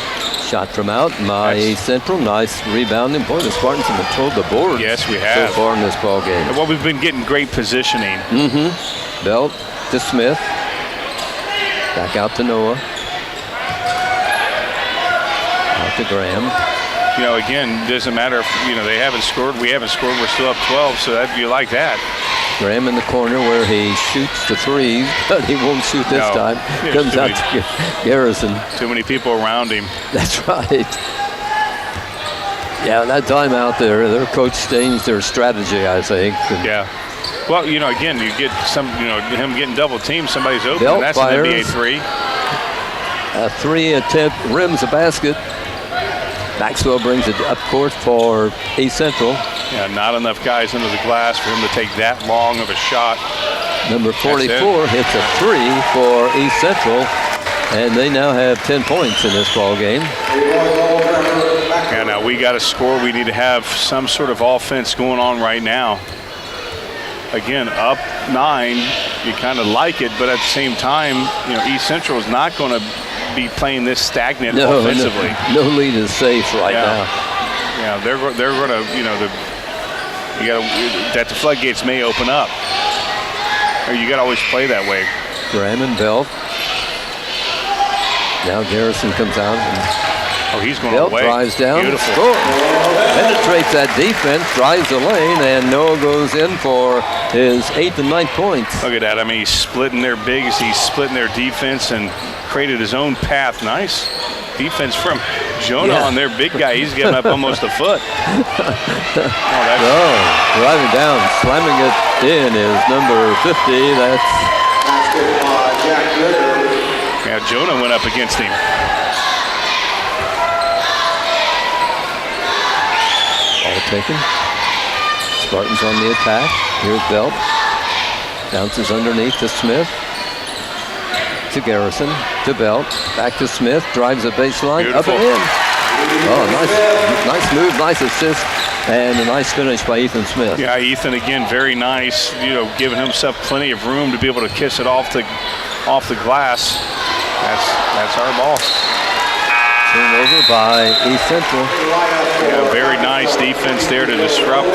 Speaker 1: Shot from out by East Central. Nice rebounding. Boy, the Spartans have controlled the board.
Speaker 2: Yes, we have.
Speaker 1: So far in this ball game.
Speaker 2: Well, we've been getting great positioning.
Speaker 1: Belt to Smith. Back out to Noah. Out to Graham.
Speaker 2: Again, doesn't matter if, they haven't scored, we haven't scored, we're still up 12, so you like that.
Speaker 1: Graham in the corner where he shoots the threes, but he won't shoot this time. Comes out to Garrison.
Speaker 2: Too many people around him.
Speaker 1: That's right. Yeah, that time out there, their coach changed their strategy, I think.
Speaker 2: Yeah. Well, again, you get him getting double teamed, somebody's open,
Speaker 1: Belt
Speaker 2: and that's
Speaker 1: fires.
Speaker 2: an NBA three.
Speaker 1: A three attempt, rims a basket. Maxwell brings it up court for East Central.
Speaker 2: Yeah, not enough guys under the glass for him to take that long of a shot.
Speaker 1: Number 44 hits a three for East Central, and they now have 10 points in this ball game.
Speaker 2: Yeah, now we got to score. We need to have some sort of offense going on right now. Again, up 9, you kind of like it, but at the same time, East Central is not going to be playing this stagnant offensively.
Speaker 1: No lead is safe right now.
Speaker 2: Yeah, they're going to, you got to, that the floodgates may open up. Or you got to always play that way.
Speaker 1: Graham and Belt. Now Garrison comes out.
Speaker 2: He's going
Speaker 1: Belt
Speaker 2: away.
Speaker 1: Drives down.
Speaker 2: Beautiful.
Speaker 1: Penetrates that defense, drives the lane, and Noah goes in for his 8th and 9th points.
Speaker 2: Look at that. I mean, he's splitting their bigs. He's splitting their defense and created his own path. Nice defense from Jonah on their big guy. He's getting up almost a foot.
Speaker 1: Driving down, slamming it in is number 50. That's
Speaker 2: Yeah, Jonah went up against him.
Speaker 1: All taken. Spartans on the attack. Here's Belt. Bounces underneath to Smith. To Garrison. To Belt. Back to Smith. Drives a baseline.
Speaker 2: Beautiful.
Speaker 1: Up and in. Oh, nice move, nice assist, and a nice finish by Ethan Smith.
Speaker 2: Yeah, Ethan again, very nice. Giving himself plenty of room to be able to kiss it off the glass. That's our ball.
Speaker 1: Turnover by East Central.
Speaker 2: Yeah, very nice defense there to disrupt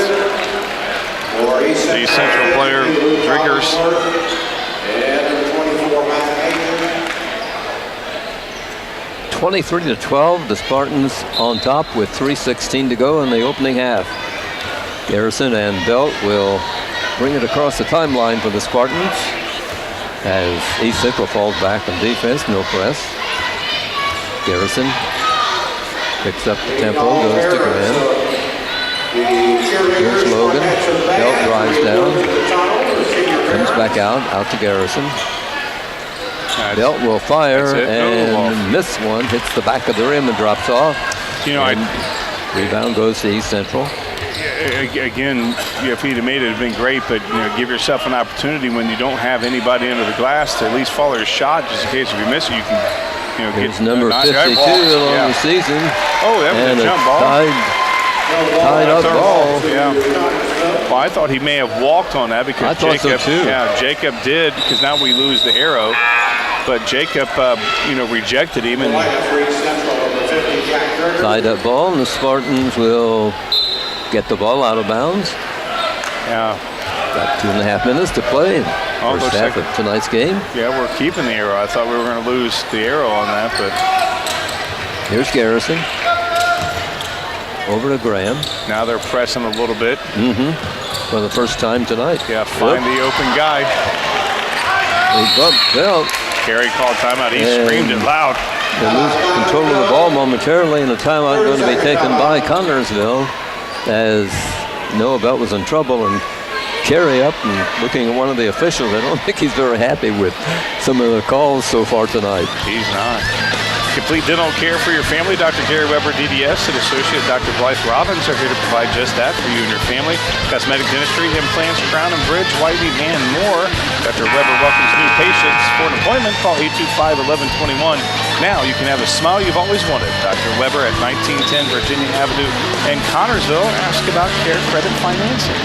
Speaker 2: the East Central player, Driggers.
Speaker 1: 23-12, the Spartans on top with 3:16 to go in the opening half. Garrison and Belt will bring it across the timeline for the Spartans as East Central falls back on defense, no press. Garrison picks up the tempo, goes to Graham. Here's Logan. Belt drives down, comes back out to Garrison. Belt will fire and miss one, hits the back of the rim and drops off. Rebound goes to East Central.
Speaker 2: Again, if he'd have made it, it'd been great, but give yourself an opportunity when you don't have anybody under the glass to at least follow your shot, just in case if you miss it, you can
Speaker 1: Here's number 52 along the season.
Speaker 2: Oh, that was a jump ball.
Speaker 1: Tied up ball.
Speaker 2: Yeah. Well, I thought he may have walked on that because Jacob. So too. Yeah, Jacob did, because now we lose the arrow. But Jacob, rejected him. And
Speaker 1: tied up ball, and the Spartans will get the ball out of bounds.
Speaker 2: Yeah.
Speaker 1: Got 2.5 minutes to play. First half of tonight's game.
Speaker 2: Yeah, we're keeping the arrow. I thought we were going to lose the arrow on that, but.
Speaker 1: Here's Garrison. Over to Graham.
Speaker 2: Now they're pressing a little bit.
Speaker 1: For the first time tonight.
Speaker 2: Yeah, find the open guy.
Speaker 1: He bumped Belt.
Speaker 2: Kerry called timeout. He screamed it loud.
Speaker 1: They lose control of the ball momentarily, and the timeout going to be taken by Connersville as Noah Belt was in trouble. And Kerry up and looking at one of the officials. I don't think he's very happy with some of the calls so far tonight.
Speaker 2: He's not. Complete dental care for your family. Dr. Jerry Weber, DDS, and Associate Dr. Blythe Robbins are here to provide just that for you and your family. Cosmetic dentistry, implants, crown and bridge, whitening, and more. Dr. Weber welcomes new patients. For an appointment, call 825-1121. Now you can have the smile you've always wanted. Dr. Weber at 1910 Virginia Avenue in Connorsville. Ask about care, credit, financing.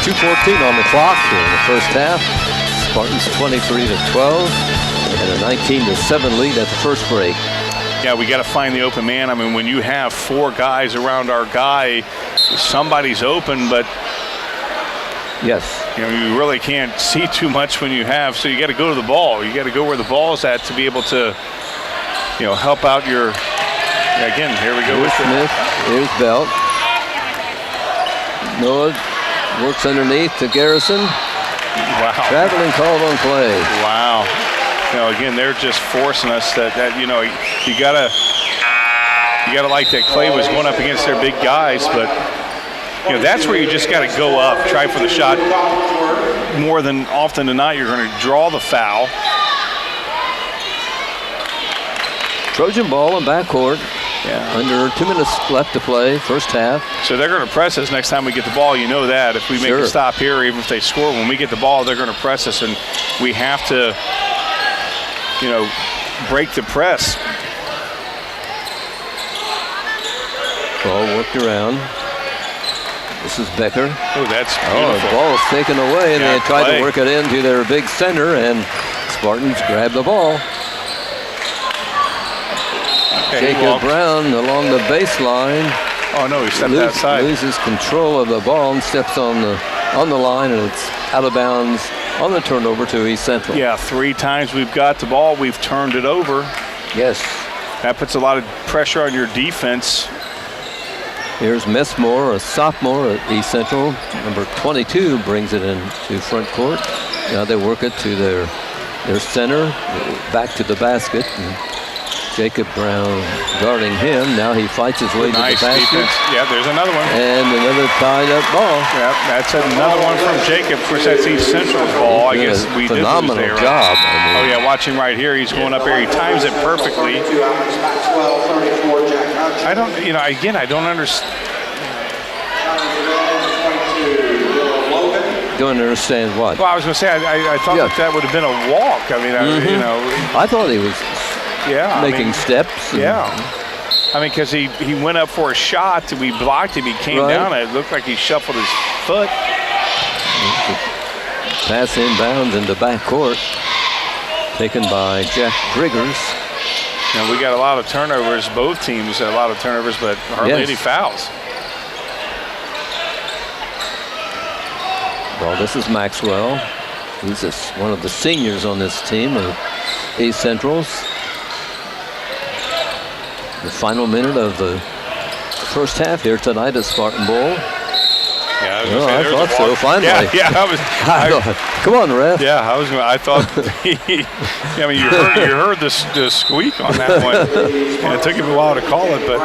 Speaker 1: 2:14 on the clock in the first half. Spartans 23-12 and a 19-7 lead at the first break.
Speaker 2: Yeah, we got to find the open man. I mean, when you have 4 guys around our guy, somebody's open, but
Speaker 1: yes,
Speaker 2: you really can't see too much when you have. So you got to go to the ball. You got to go where the ball's at to be able to, help out your. Again, here we go with
Speaker 1: Smith. Here's Belt. Noah works underneath to Garrison.
Speaker 2: Wow.
Speaker 1: Traveling called on play.
Speaker 2: Wow. Again, they're just forcing us that you gotta like that Clay was going up against their big guys, but that's where you just gotta go up, try for the shot. More than often than not, you're going to draw the foul.
Speaker 1: Trojan ball in backcourt.
Speaker 2: Yeah.
Speaker 1: Under 2 minutes left to play, first half.
Speaker 2: So they're going to press us next time we get the ball. You know that. If we make a stop here, or even if they score, when we get the ball, they're going to press us, and we have to, break the press.
Speaker 1: Ball worked around. This is Becker.
Speaker 2: Oh, that's beautiful.
Speaker 1: The ball is taken away, and they tried to work it into their big center, and Spartans grabbed the ball. Jacob Brown along the baseline.
Speaker 2: Oh no, he stepped outside.
Speaker 1: Loses control of the ball and steps on the line, and it's out of bounds on the turnover to East Central.
Speaker 2: Yeah, 3 times we've got the ball, we've turned it over.
Speaker 1: Yes.
Speaker 2: That puts a lot of pressure on your defense.
Speaker 1: Here's Messmore, a sophomore at East Central. Number 22 brings it into front court. Now they work it to their center, back to the basket. And Jacob Brown guarding him. Now he fights his way to the basket.
Speaker 2: Defense. Yeah, there's another one.
Speaker 1: And another tied-up ball.
Speaker 2: Yeah, that's another one from Jacob. Of course, that's East Central's ball. I guess we did
Speaker 1: phenomenal
Speaker 2: lose there,
Speaker 1: job.
Speaker 2: Right? Oh yeah, watch him right here. He's going up here. He times it perfectly. I don't, again, I don't understand.
Speaker 1: Don't understand what?
Speaker 2: Well, I was going to say, I thought that would have been a walk. I mean,
Speaker 1: I thought he was making steps.
Speaker 2: Yeah. I mean, because he went up for a shot, we blocked him, he came down, and it looked like he shuffled his foot.
Speaker 1: Pass inbounds into backcourt, taken by Jack Griggers.
Speaker 2: And we got a lot of turnovers, both teams had a lot of turnovers, but hardly any fouls.
Speaker 1: Well, this is Maxwell. He's one of the seniors on this team of East Central's. The final minute of the first half here tonight at Spartan Bowl.
Speaker 2: Yeah,
Speaker 1: I thought so. Finally. Come on, ref.
Speaker 2: Yeah, I thought. I mean, you heard the squeak on that one, and it took him a while to call it. But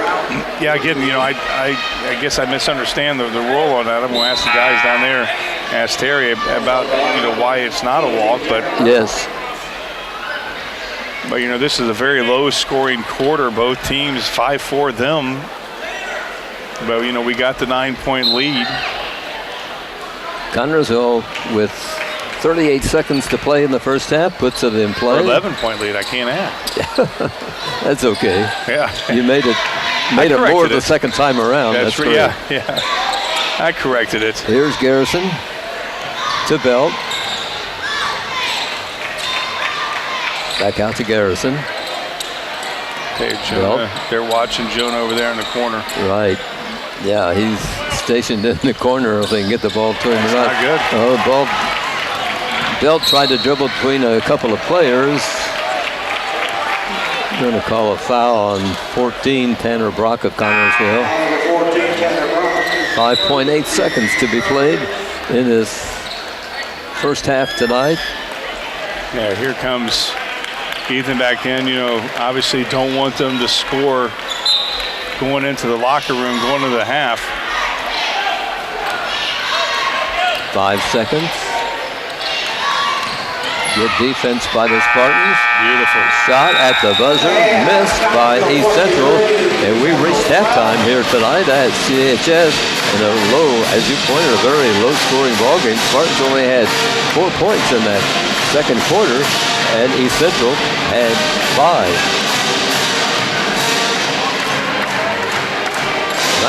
Speaker 2: yeah, again, I guess I misunderstand the rule on that. I'm going to ask the guys down there, ask Terry about why it's not a walk. But
Speaker 1: yes.
Speaker 2: But this is a very low-scoring quarter. Both teams 5-4 them. But we got the 9-point lead.
Speaker 1: Connersville with 38 seconds to play in the first half puts it in play.
Speaker 2: 11-point lead. I can't add.
Speaker 1: That's okay.
Speaker 2: Yeah.
Speaker 1: You made it more the second time around. That's great.
Speaker 2: Yeah. I corrected it.
Speaker 1: Here's Garrison to Belt. Back out to Garrison.
Speaker 2: Hey, Jonah. They're watching Jonah over there in the corner.
Speaker 1: Right. Yeah, he's stationed in the corner if they can get the ball turned around.
Speaker 2: Not good.
Speaker 1: Oh, the ball. Belt tried to dribble between a couple of players. Going to call a foul on 14, Tanner Brock of Connersville. 5.8 seconds to be played in this first half tonight.
Speaker 2: Yeah, here comes Ethan back in. Obviously don't want them to score going into the locker room, going to the half.
Speaker 1: 5 seconds. Good defense by the Spartans.
Speaker 2: Beautiful.
Speaker 1: Shot at the buzzer, missed by East Central. And we reached halftime here tonight at CHS in a low, as you pointed, a very low-scoring ball game. Spartans only had 4 points in that second quarter, and East Central had 5.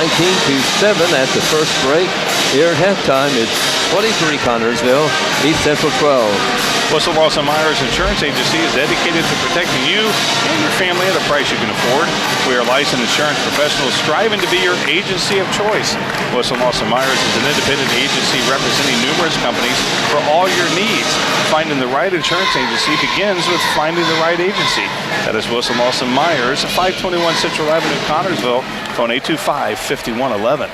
Speaker 1: 19-7 at the first break. Here at halftime, it's 23 Connersville, East Central 12.
Speaker 2: Whistle Lawson Myers Insurance Agency is dedicated to protecting you and your family at a price you can afford. We are licensed insurance professionals striving to be your agency of choice. Whistle Lawson Myers is an independent agency representing numerous companies for all your needs. Finding the right insurance agency begins with finding the right agency. That is Whistle Lawson Myers, 521 Central Avenue, Connersville. Phone 825-5111.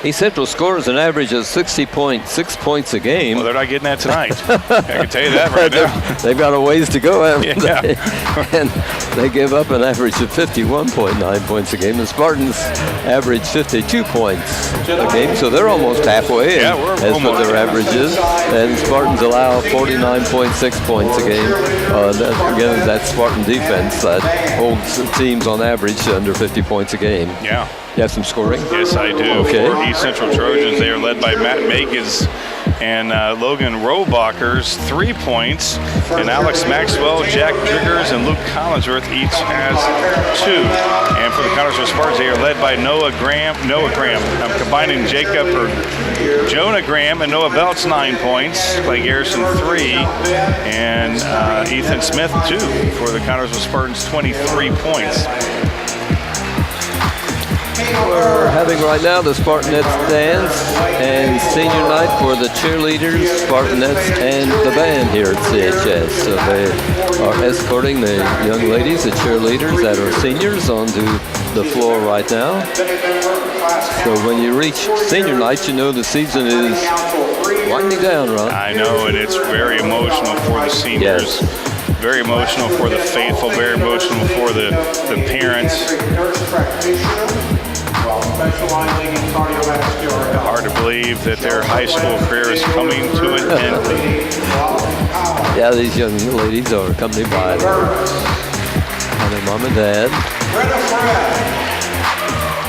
Speaker 1: East Central scores an average of 60.6 points a game.
Speaker 2: Well, they're not getting that tonight. I can tell you that right now.
Speaker 1: They've got a ways to go, haven't
Speaker 2: Yeah.
Speaker 1: they? And they give up an average of 51.9 points a game. The Spartans average 52 points a game, so they're almost halfway.
Speaker 2: Yeah, we're
Speaker 1: as
Speaker 2: almost.
Speaker 1: what their average is. And Spartans allow 49.6 points a game. Again, that Spartan defense that holds teams on average under 50 points a game.
Speaker 2: Yeah.
Speaker 1: You have some scoring?
Speaker 2: Yes, I do.
Speaker 1: Okay.
Speaker 2: For East Central Trojans, they are led by Matt Makes and Logan Rohbacher's 3 points. And Alex Maxwell, Jack Driggers, and Luke Collinsworth each has 2. And for the Connersville Spartans, they are led by Noah Graham. I'm combining Jonah Graham and Noah Belts, 9 points. Clay Garrison, 3. And Ethan Smith, 2 for the Connersville Spartans, 23 points.
Speaker 1: We're having right now the Spartanettes dance and senior night for the cheerleaders, Spartanettes, and the band here at CHS. So they are escorting the young ladies, the cheerleaders that are seniors, onto the floor right now. So when you reach senior night, you know the season is winding down, Ron.
Speaker 2: I know, and it's very emotional for the seniors.
Speaker 1: Yes.
Speaker 2: Very emotional for the faithful, very emotional for the parents. Hard to believe that their high school career is coming to an end.
Speaker 1: Yeah, these young ladies are accompanied by their mom and dad.
Speaker 4: Greta Fred,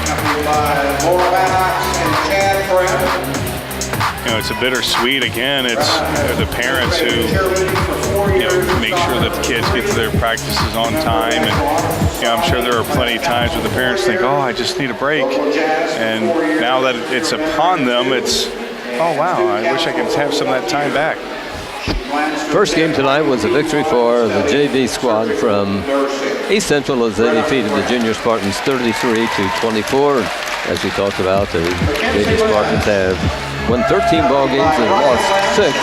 Speaker 4: accompanied by Laura Bannock and Chad Fred.
Speaker 2: You know, it's a bittersweet. Again, it's the parents who, make sure that the kids get to their practices on time. And I'm sure there are plenty of times where the parents think, oh, I just need a break. And now that it's upon them, it's, oh, wow, I wish I could have some of that time back.
Speaker 1: First game tonight was a victory for the JV squad from East Central as they defeated the Junior Spartans 33-24. As we talked about, the JV Spartans have won 13 ball games and lost 6.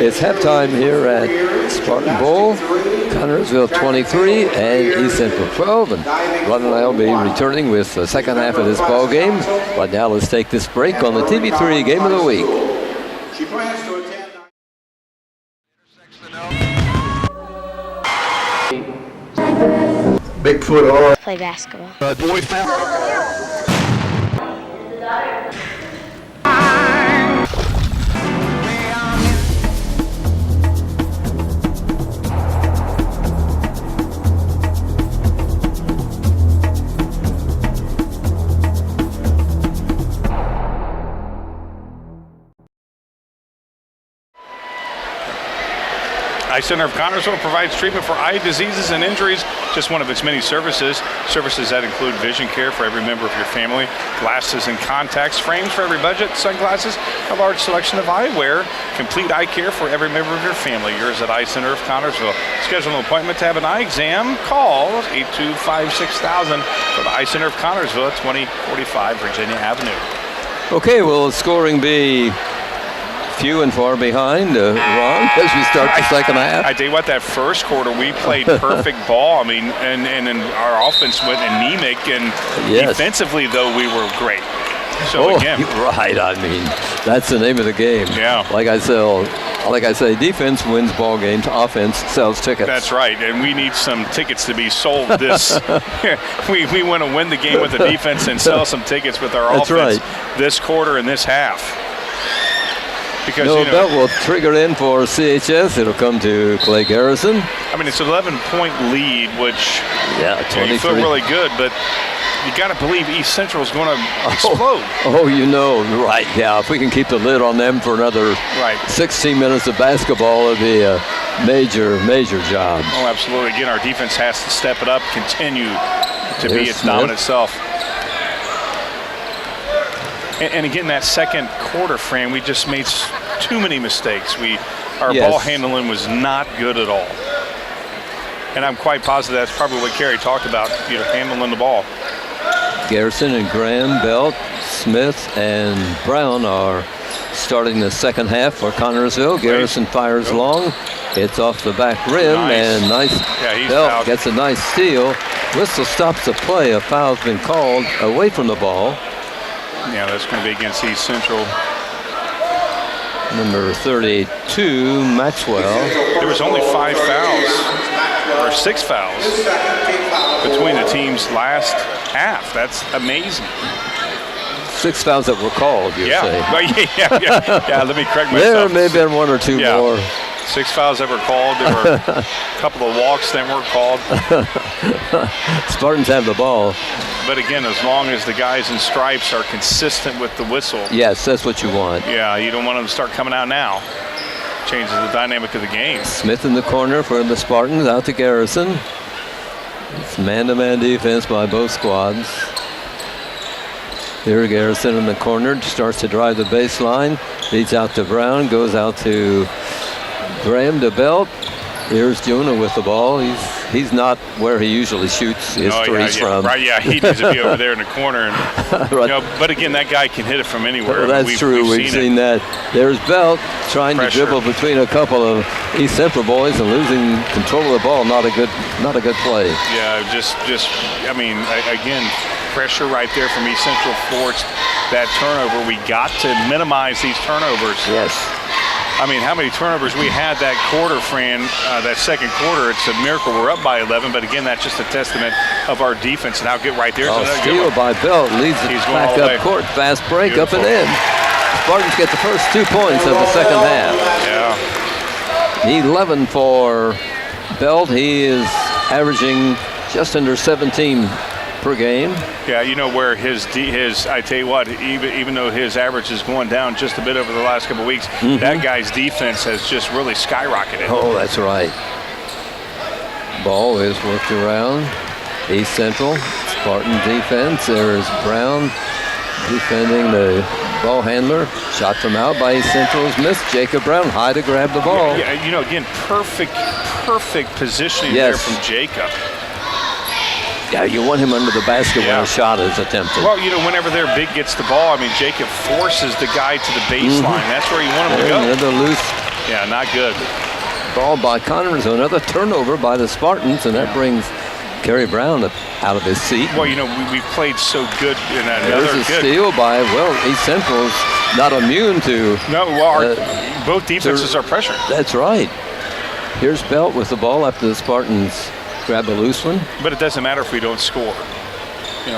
Speaker 1: It's halftime here at Spartan Bowl. Connersville 23 and East Central 12. And Ron and I will be returning with the second half of this ball game. But now let's take this break on the TV3 Game of the Week.
Speaker 4: She plans to attend.
Speaker 3: Bigfoot or
Speaker 5: Play basketball.
Speaker 3: boy foul.
Speaker 2: Eye Center of Connersville provides treatment for eye diseases and injuries, just one of its many services. Services that include vision care for every member of your family, glasses and contacts, frames for every budget, sunglasses, a large selection of eyewear, complete eye care for every member of your family. Yours at Eye Center of Connersville. Schedule an appointment to have an eye exam. Call 825-6000 for the Eye Center of Connersville at 2045 Virginia Avenue.
Speaker 1: Okay, will the scoring be few and far behind, Ron, as we start the second half?
Speaker 2: I tell you what, that first quarter we played perfect ball. I mean, and then our offense went anemic, and defensively though we were great. So again,
Speaker 1: right. I mean, that's the name of the game.
Speaker 2: Yeah.
Speaker 1: Like I say, defense wins ball games. Offense sells tickets.
Speaker 2: That's right, and we need some tickets to be sold. This we want to win the game with the defense and sell some tickets with our
Speaker 1: That's
Speaker 2: offense
Speaker 1: right.
Speaker 2: this quarter and this half. Because,
Speaker 1: Noah Belt will trigger in for CHS. It'll come to Clay Garrison.
Speaker 2: I mean, it's an 11-point lead, which you
Speaker 1: 23.
Speaker 2: feel really good, but you got to believe East Central is going to explode.
Speaker 1: Right. Yeah, if we can keep the lid on them for another 16 minutes of basketball, it'd be a major, major job.
Speaker 2: Oh, absolutely. Again, our defense has to step it up, continue to be its
Speaker 1: Smith.
Speaker 2: dominant self. And again, that second quarter, Fran, we just made too many mistakes. Our ball handling was not good at all. And I'm quite positive that's probably what Kerry talked about, handling the ball.
Speaker 1: Garrison and Graham, Belt, Smith, and Brown are starting the second half for Connersville. Garrison fires long. It's off the back rim, and Belt
Speaker 2: fouled.
Speaker 1: Gets a nice steal. Whistle stops the play. A foul's been called away from the ball.
Speaker 2: Yeah, that's going to be against East Central.
Speaker 1: Number 32, Maxwell.
Speaker 2: There was only 5 fouls, or 6 fouls, between the teams last half. That's amazing.
Speaker 1: 6 fouls that were called, you say?
Speaker 2: Yeah, let me correct myself.
Speaker 1: There may have been 1 or 2 more.
Speaker 2: 6 fouls that were called. There were a couple of walks that weren't called.
Speaker 1: Spartans have the ball.
Speaker 2: But again, as long as the guys in stripes are consistent with the whistle.
Speaker 1: Yes, that's what you want.
Speaker 2: Yeah, you don't want them to start coming out now. Changes the dynamic of the game.
Speaker 1: Smith in the corner for the Spartans, out to Garrison. It's man-to-man defense by both squads. Here Garrison in the corner, starts to drive the baseline. Leads out to Brown, goes out to Graham to Belt. Here's Jonah with the ball. He's not where he usually shoots his threes from.
Speaker 2: Right, he needs to be over there in the corner. And, but again, that guy can hit it from anywhere.
Speaker 1: Well, that's true. We've seen that. There's Belt trying to dribble between a couple of East Central boys and losing control of the ball. Not a good play.
Speaker 2: Yeah, again, pressure right there from East Central forced that turnover. We got to minimize these turnovers.
Speaker 1: Yes.
Speaker 2: I mean, how many turnovers we had that quarter, Fran, that second quarter. It's a miracle we're up by 11, but again, that's just a testament of our defense. And now get right there.
Speaker 1: Steal by Belt, leads it back up court. Fast break, up and in. Spartans get the first 2 points of the second half.
Speaker 2: Yeah.
Speaker 1: 11 for Belt. He is averaging just under 17 per game.
Speaker 2: Yeah, where his I tell you what, even though his average is going down just a bit over the last couple of weeks, that guy's defense has just really skyrocketed.
Speaker 1: Oh, that's right. Ball is worked around. East Central, Spartan defense. There's Brown defending the ball handler. Shot from out by East Central is missed. Jacob Brown high to grab the ball.
Speaker 2: Yeah, again, perfect positioning there from Jacob.
Speaker 1: Yeah, you want him under the basket when a shot is attempted.
Speaker 2: Well, whenever their big gets the ball, I mean, Jacob forces the guy to the baseline. That's where you want him to go.
Speaker 1: Another loose.
Speaker 2: Yeah, not good.
Speaker 1: Ball by Connors. Another turnover by the Spartans, and that brings Kerry Brown out of his seat.
Speaker 2: Well, we played so good in that.
Speaker 1: There's a steal by, East Central's not immune to.
Speaker 2: No, both defenses are pressuring.
Speaker 1: That's right. Here's Belt with the ball after the Spartans grab a loose one.
Speaker 2: But it doesn't matter if we don't score.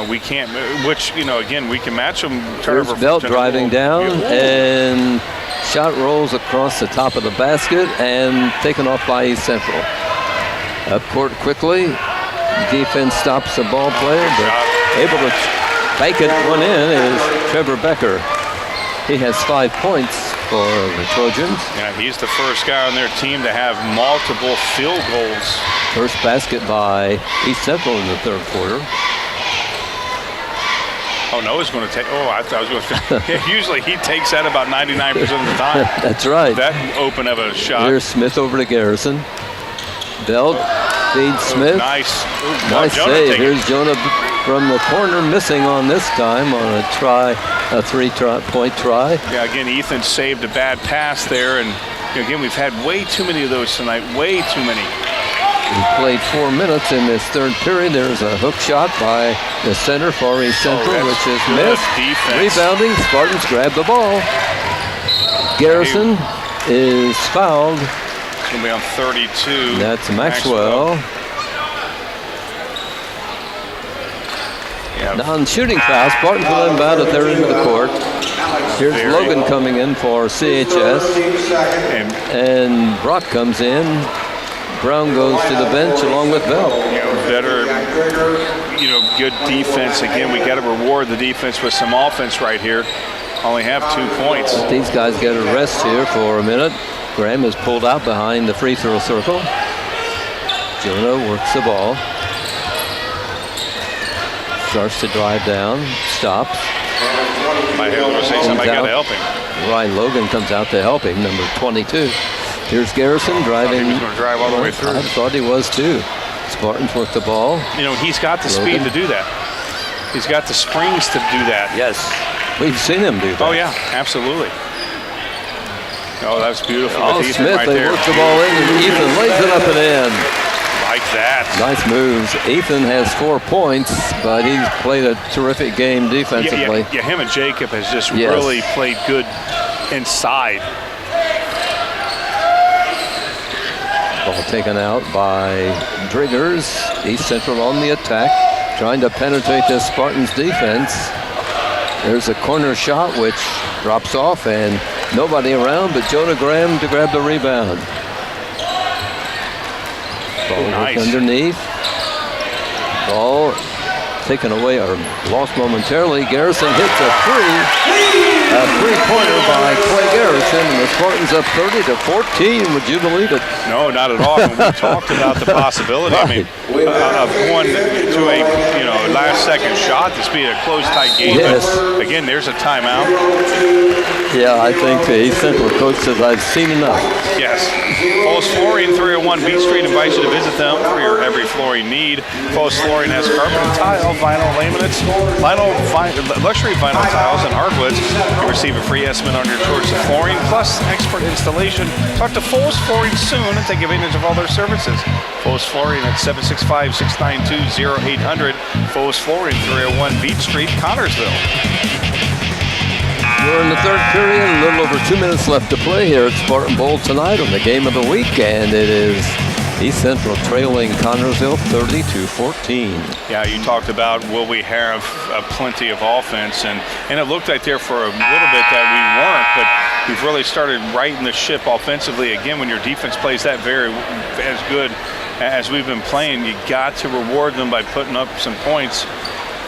Speaker 2: We can't, again, we can match them.
Speaker 1: There's Belt driving down, and shot rolls across the top of the basket and taken off by East Central. Up court quickly. Defense stops the ball player, but able to bake it one in is Trevor Becker. He has 5 points for the Trojans.
Speaker 2: Yeah, he's the first guy on their team to have multiple field goals.
Speaker 1: First basket by East Central in the third quarter.
Speaker 2: Oh, Noah's going to take. Oh, I thought I was going to. Usually he takes that about 99% of the time.
Speaker 1: That's right.
Speaker 2: That open of a shot.
Speaker 1: Here's Smith over to Garrison. Belt feeds Smith.
Speaker 2: Nice.
Speaker 1: Nice save. Here's Jonah from the corner, missing on this time on a 3-point try.
Speaker 2: Yeah, again, Ethan saved a bad pass there, and again, we've had way too many of those tonight. Way too many.
Speaker 1: We played 4 minutes in this third period. There's a hook shot by the center for East Central, which is missed.
Speaker 2: Defense.
Speaker 1: Rebounding, Spartans grab the ball. Garrison is fouled.
Speaker 2: It's going to be on 32.
Speaker 1: That's Maxwell.
Speaker 2: Yeah.
Speaker 1: Non-shooting foul. Spartans will inbound at their end of the court. Here's Logan coming in for CHS. And Brock comes in. Brown goes to the bench along with Bell.
Speaker 2: Better, good defense. Again, we got to reward the defense with some offense right here. Only have 2 points.
Speaker 1: These guys get a rest here for a minute. Graham is pulled out behind the free throw circle. Jonah works the ball. Starts to drive down. Stops.
Speaker 2: I got to help him.
Speaker 1: Ryan Logan comes out to help him, number 22. Here's Garrison driving.
Speaker 2: He was going to drive all the way through.
Speaker 1: I thought he was too. Spartans work the ball.
Speaker 2: He's got the speed to do that. He's got the springs to do that.
Speaker 1: Yes. We've seen him do that.
Speaker 2: Oh, yeah, absolutely. Oh, that's beautiful.
Speaker 1: Oh, Smith,
Speaker 2: right
Speaker 1: they
Speaker 2: there.
Speaker 1: work the ball in, and Ethan lays it up and in.
Speaker 2: Like that.
Speaker 1: Nice moves. Ethan has 4 points, but he's played a terrific game defensively.
Speaker 2: Yeah, him and Jacob has just really played good inside.
Speaker 1: Ball taken out by Driggers. East Central on the attack, trying to penetrate this Spartans defense. There's a corner shot which drops off, and nobody around but Jonah Graham to grab the rebound. Ball underneath. Ball taken away or lost momentarily. Garrison hits a three-pointer by Clay Garrison, and the Spartans up 30-14. Would you believe it?
Speaker 2: No, not at all. When we talked about the possibility, of going to a last-second shot, this being a close, tight game.
Speaker 1: Yes.
Speaker 2: But again, there's a timeout.
Speaker 1: Yeah, I think the East Central coach says I've seen enough.
Speaker 2: Yes. Falls Flooring, 301 Beach Street invites you to visit them for your every flooring need. Falls Flooring has carpet and tile, vinyl laminates, luxury vinyl tiles, and hardwoods. You receive a free estimate on your choice of flooring, plus expert installation. Talk to Falls Flooring soon and take advantage of all their services. Falls Flooring at 765-692-0800. Falls Flooring, 301 Beach Street, Connorsville.
Speaker 1: We're in the third period, a little over 2 minutes left to play here at Spartan Bowl tonight on the game of the week, and it is East Central trailing Connorsville 30-14.
Speaker 2: Yeah, you talked about will we have plenty of offense, and it looked like there for a little bit that we weren't, but we've really started righting the ship offensively. Again, when your defense plays that as good as we've been playing, you got to reward them by putting up some points.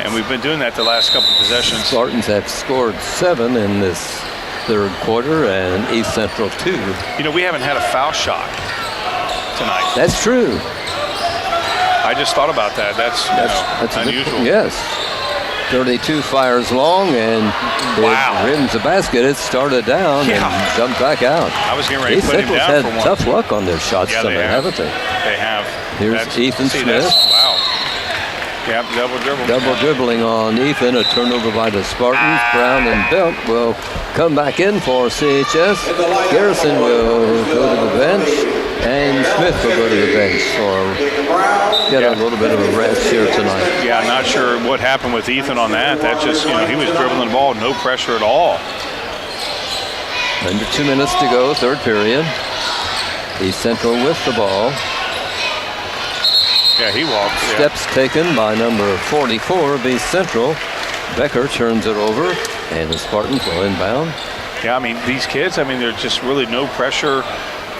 Speaker 2: And we've been doing that the last couple of possessions.
Speaker 1: Spartans have scored 7 in this third quarter, and East Central 2.
Speaker 2: We haven't had a foul shot tonight.
Speaker 1: That's true.
Speaker 2: I just thought about that. That's unusual.
Speaker 1: Yes. 32 fires long, and it rims the basket. It started down and jumped back out.
Speaker 2: I was getting ready to put him down for one.
Speaker 1: Tough luck on their shots tonight, haven't they?
Speaker 2: They have.
Speaker 1: Here's Ethan Smith.
Speaker 2: Wow. Yep,
Speaker 1: double dribbling on Ethan. A turnover by the Spartans. Brown and Belt will come back in for CHS. Garrison will go to the bench, and Smith will go to the bench for get a little bit of a rest here tonight.
Speaker 2: Yeah, I'm not sure what happened with Ethan on that. That's just, he was dribbling the ball, no pressure at all.
Speaker 1: Under 2 minutes to go, third period. East Central with the ball.
Speaker 2: Yeah, he walks.
Speaker 1: Steps taken by number 44 of East Central. Becker turns it over, and the Spartans will inbound.
Speaker 2: Yeah, these kids, there's just really no pressure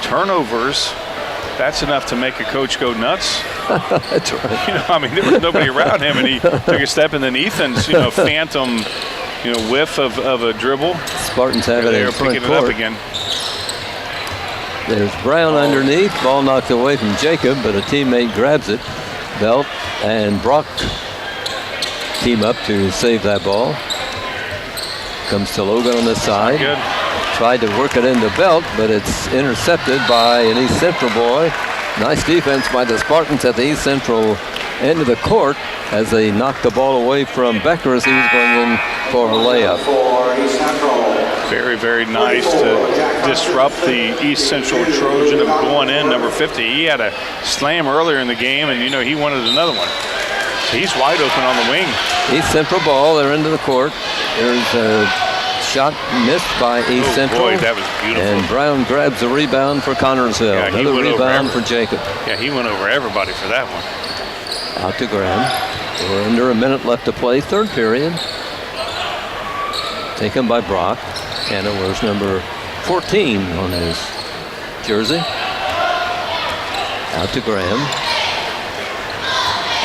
Speaker 2: turnovers. That's enough to make a coach go nuts.
Speaker 1: That's right.
Speaker 2: There was nobody around him, and he took a step, and then Ethan's, phantom, whiff of a dribble.
Speaker 1: Spartans have it in front
Speaker 2: picking
Speaker 1: court.
Speaker 2: it up again.
Speaker 1: There's Brown underneath. Ball knocked away from Jacob, but a teammate grabs it. Belt and Brock team up to save that ball. Comes to Logan on the side.
Speaker 2: Good.
Speaker 1: Tried to work it into Belt, but it's intercepted by an East Central boy. Nice defense by the Spartans at the East Central end of the court as they knocked the ball away from Becker as he was going in for a layup.
Speaker 2: Very, very nice to disrupt the East Central Trojan of going in, number 50. He had a slam earlier in the game, and he wanted another one. So he's wide open on the wing.
Speaker 1: East Central ball, they're into the court. There's a shot missed by East Central.
Speaker 2: Boy, that was beautiful.
Speaker 1: And Brown grabs the rebound for Connorsville.
Speaker 2: Yeah,
Speaker 1: another rebound for Jacob.
Speaker 2: Yeah, he went over everybody for that one.
Speaker 1: Out to Graham. We're under a minute left to play, third period. taken by Brock. Cannon wears number 14 on his jersey. Out to Graham.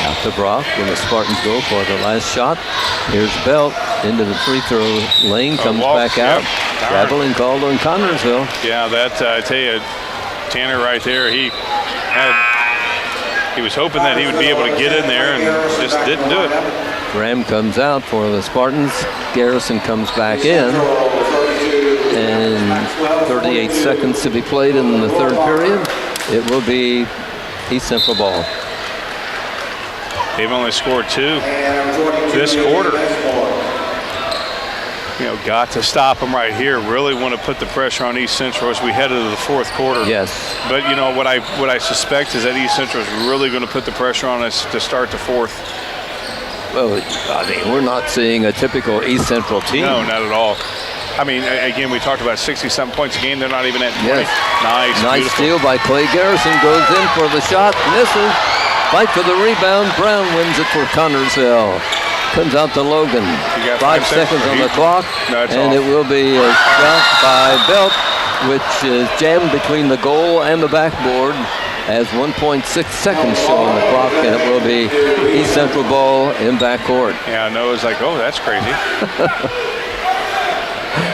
Speaker 1: Out to Brock when the Spartans go for the last shot. Here's Belt into the free throw lane, comes back out. Traveling called on Connersville.
Speaker 2: Yeah, that, I tell you, Tanner right there, he was hoping that he would be able to get in there and just didn't do it.
Speaker 1: Graham comes out for the Spartans. Garrison comes back in. And 38 seconds to be played in the third period. It will be East Central ball.
Speaker 2: They've only scored 2 this quarter. You know, got to stop them right here. Really want to put the pressure on East Central as we head into the fourth quarter.
Speaker 1: Yes.
Speaker 2: But, you know, what I suspect is that East Central is really going to put the pressure on us to start the fourth.
Speaker 1: Well, I mean, we're not seeing a typical East Central team.
Speaker 2: No, not at all. I mean, again, we talked about 60-something points a game. They're not even at 20.
Speaker 1: Yes.
Speaker 2: Nice
Speaker 1: Steal by Clay Garrison. Goes in for the shot. Misses. Fight for the rebound. Brown wins it for Connersville. Comes out to Logan. 5 seconds on the clock. And it will be a shot by Belt, which is jammed between the goal and the backboard as 1.6 seconds show on the clock, and it will be East Central ball in backcourt.
Speaker 2: Yeah, I know. It's like, oh, that's crazy.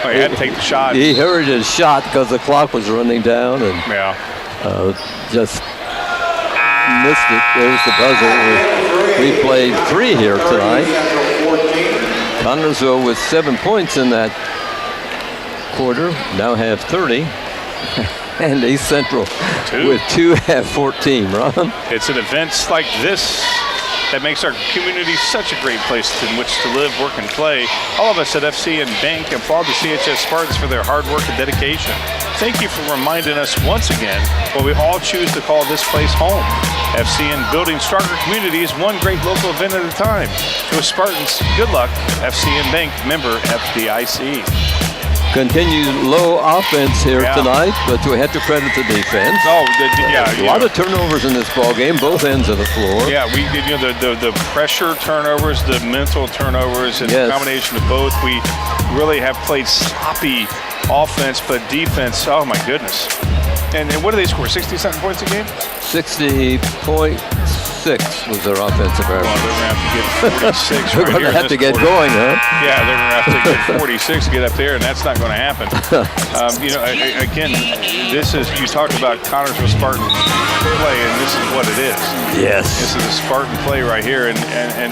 Speaker 2: Oh, he had to take the shot.
Speaker 1: He heard his shot because the clock was running down and just missed it. There's the buzzer. We played 3 here tonight. Connersville with 7 points in that quarter, now have 30. And East Central with 2 have 14, Ron.
Speaker 2: It's an event like this that makes our community such a great place in which to live, work, and play. All of us at FC and Bank applaud the CHS Spartans for their hard work and dedication. Thank you for reminding us once again why we all choose to call this place home. FC and building stronger communities, one great local event at a time. To us Spartans, good luck. FC and Bank, member FDIC.
Speaker 1: Continued low offense here tonight, but we have to credit the defense.
Speaker 2: Oh,
Speaker 1: a lot of turnovers in this ball game, both ends of the floor.
Speaker 2: Yeah, we did. You know, the pressure turnovers, the mental turnovers, and the combination of both. We really have played sloppy offense, but defense. Oh my goodness! And what do they score? 60-something points a game?
Speaker 1: 60.6 was their offensive average.
Speaker 2: Well, they're going to have to get 46
Speaker 1: They're going to have to get going, huh?
Speaker 2: Yeah, they're going to have to get 46 to get up there, and that's not going to happen. You know, again, this is, you talked about Connersville Spartan play, and this is what it is.
Speaker 1: Yes.
Speaker 2: This is a Spartan play right here, and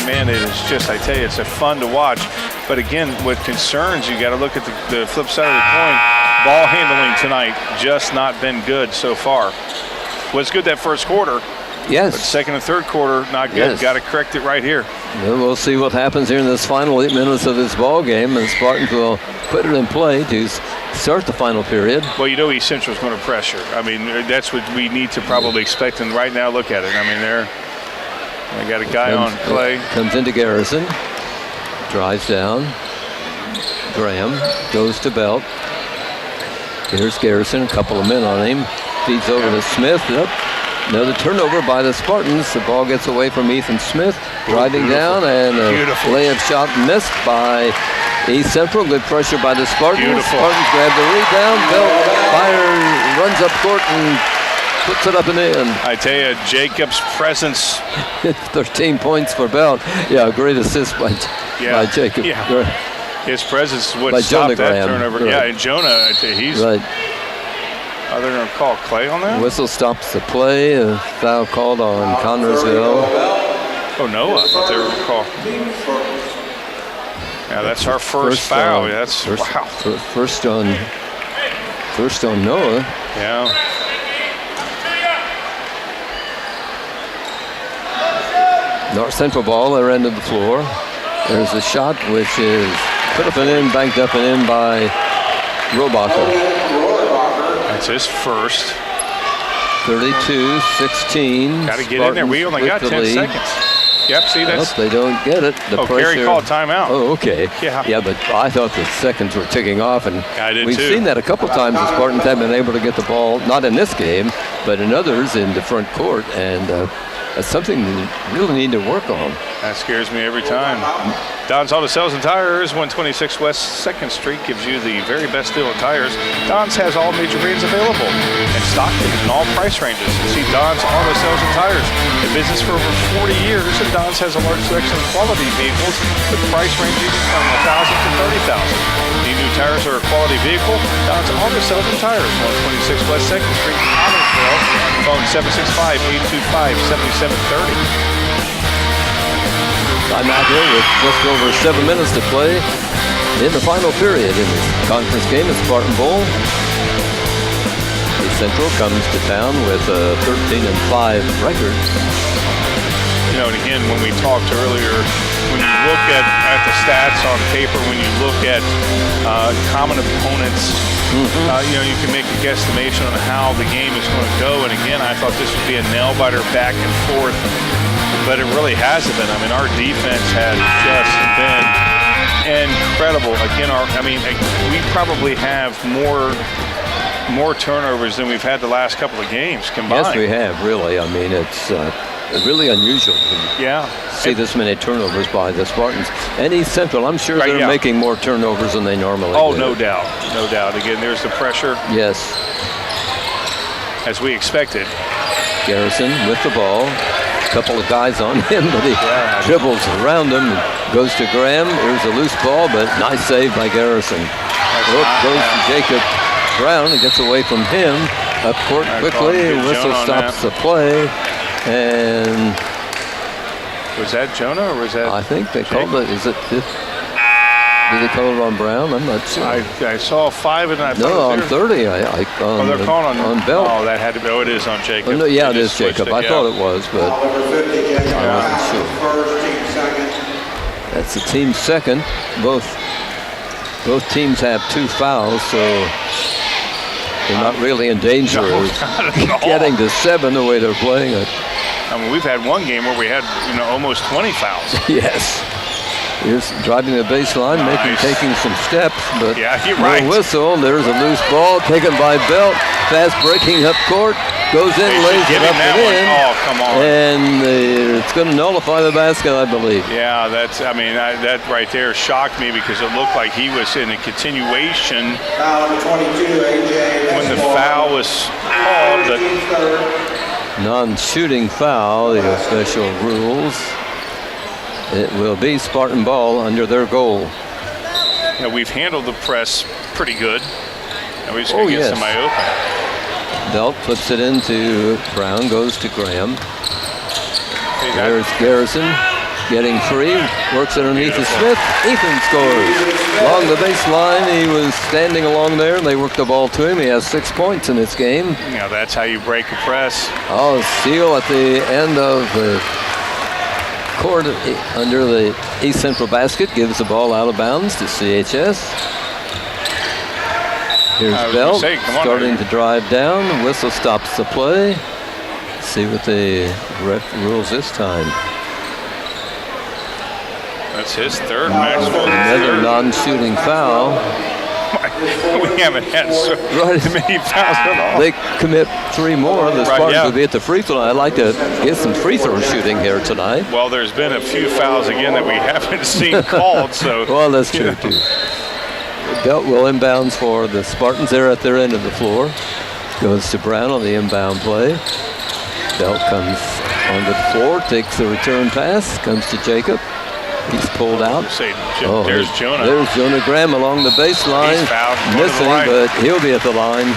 Speaker 2: man, it is just, I tell you, it's a fun to watch. But again, what concerns, you got to look at the flip side of the coin. Ball handling tonight, just not been good so far. Was good that first quarter.
Speaker 1: Yes.
Speaker 2: But second and third quarter, not good.
Speaker 1: Yes.
Speaker 2: Got to correct it right here.
Speaker 1: Well, we'll see what happens here in this final 8 minutes of this ball game, and Spartans will put it in play to start the final period.
Speaker 2: Well, you know East Central's going to pressure. I mean, that's what we need to probably expect. And right now, look at it. I mean, they got a guy on Clay.
Speaker 1: Comes into Garrison. Drives down. Graham goes to Belt. Here's Garrison, a couple of men on him. Feeds over to Smith. Yep. Another turnover by the Spartans. The ball gets away from Ethan Smith. Driving down, and a layup shot missed by East Central. Good pressure by the Spartans. Spartans grab the rebound. Belt fires, runs up court, and puts it up and in.
Speaker 2: I tell you, Jacob's presence.
Speaker 1: 13 points for Belt. Yeah, great assist by Jacob.
Speaker 2: Yeah. His presence is what stopped that turnover. Right. Yeah, and Jonah, I tell you, he's...
Speaker 1: Right.
Speaker 2: Are they going to call Clay on that?
Speaker 1: Whistle stops the play. A foul called on Connersville.
Speaker 2: Oh, Noah. I thought they were going to call. Yeah, that's our first foul. That's wow.
Speaker 1: First on Noah.
Speaker 2: Yeah.
Speaker 1: North Central ball, their end of the floor. There's a shot which is put up and in, banked up and in by Robacher.
Speaker 2: That's his first.
Speaker 1: 32-16.
Speaker 2: Got to get in there. We only got 10 seconds. Yep, see, that's...
Speaker 1: They don't get it. The pressure.
Speaker 2: Gary called timeout.
Speaker 1: Oh, okay.
Speaker 2: Yeah,
Speaker 1: but I thought the seconds were ticking off, and
Speaker 2: I did
Speaker 1: we've seen that a couple times. The Spartans have been able to get the ball, not in this game, but in others in the front court, and that's something we really need to work on.
Speaker 2: That scares me every time. Don's Auto Sales and Tires, 126 West 2nd Street, gives you the very best deal on tires. Don's has all major brands available and stocked in all price ranges. See Don's Auto Sales and Tires. In business for over 40 years, and Don's has a large selection of quality vehicles with price ranging from $1,000 to $30,000. Need new tires or a quality vehicle? Don's Auto Sales and Tires, 126 West 2nd Street, Connersville. Phone 765-825-7730.
Speaker 1: I'm out here with just over 7 minutes to play in the final period in this conference game at Spartan Bowl. East Central comes to town with a 13-5 record.
Speaker 2: You know, and again, when we talked earlier, when you look at the stats on paper, when you look at common opponents, you know, you can make a guesstimation on how the game is going to go. And again, I thought this would be a nail-biter back and forth. But it really hasn't been. I mean, our defense has just been incredible. Again, we probably have more turnovers than we've had the last couple of games combined.
Speaker 1: Yes, we have, really. I mean, it's really unusual to see this many turnovers by the Spartans. And East Central, I'm sure they're making more turnovers than they normally do.
Speaker 2: Oh, no doubt. No doubt. Again, there's the pressure.
Speaker 1: Yes.
Speaker 2: As we expected.
Speaker 1: Garrison with the ball. Couple of guys on him, but he dribbles around him and goes to Graham. Here's a loose ball, but nice save by Garrison. Goes to Jacob Brown. He gets away from him. Up court quickly. Whistle stops the play. And
Speaker 2: was that Jonah or was that?
Speaker 1: I think they called it. Did they call it on Brown? I'm not sure.
Speaker 2: I saw 5 and I
Speaker 1: thought on 30.
Speaker 2: They're calling
Speaker 1: on Belt.
Speaker 2: Oh, that had to be. Oh, it is on Jacob.
Speaker 1: Oh, no, yeah, it is Jacob. I thought it was, but I wasn't sure. That's the team second. Both teams have 2 fouls, so they're not really in danger of getting to 7 the way they're playing it.
Speaker 2: I mean, we've had one game where we had almost 20 fouls.
Speaker 1: Yes. Here's driving the baseline, taking some steps, but no whistle. There's a loose ball taken by Belt. Fast breaking up court. Goes in, lays it up and in.
Speaker 2: Oh, come on.
Speaker 1: And it's going to nullify the basket, I believe.
Speaker 2: Yeah, that right there shocked me because it looked like he was in a continuation when the foul was called. But
Speaker 1: non-shooting foul, the official rules. It will be Spartan ball under their goal.
Speaker 2: We've handled the press pretty good. And we just got to get somebody open.
Speaker 1: Belt flips it into Brown, goes to Graham. There's Garrison getting free, works it underneath to Smith. Ethan scores. Along the baseline, he was standing along there, and they worked the ball to him. He has 6 points in this game.
Speaker 2: Yeah, that's how you break a press.
Speaker 1: Oh, steal at the end of the court under the East Central basket, gives the ball out of bounds to CHS. Here's Belt starting to drive down. Whistle stops the play. Let's see what the ref rules this time.
Speaker 2: That's his third, Maxwell.
Speaker 1: Another non-shooting foul.
Speaker 2: We haven't had so many fouls at all.
Speaker 1: They commit 3 more. The Spartans will be at the free throw line. I'd like to get some free throw shooting here tonight.
Speaker 2: Well, there's been a few fouls again that we haven't seen called. So
Speaker 1: well, that's true too. Belt will inbounds for the Spartans. They're at their end of the floor. Goes to Brown on the inbound play. Belt comes onto the floor, takes the return pass, comes to Jacob. He's pulled out.
Speaker 2: There's Jonah.
Speaker 1: There's Jonah Graham along the baseline.
Speaker 2: He's fouled.
Speaker 1: Missing, but he'll be at the line.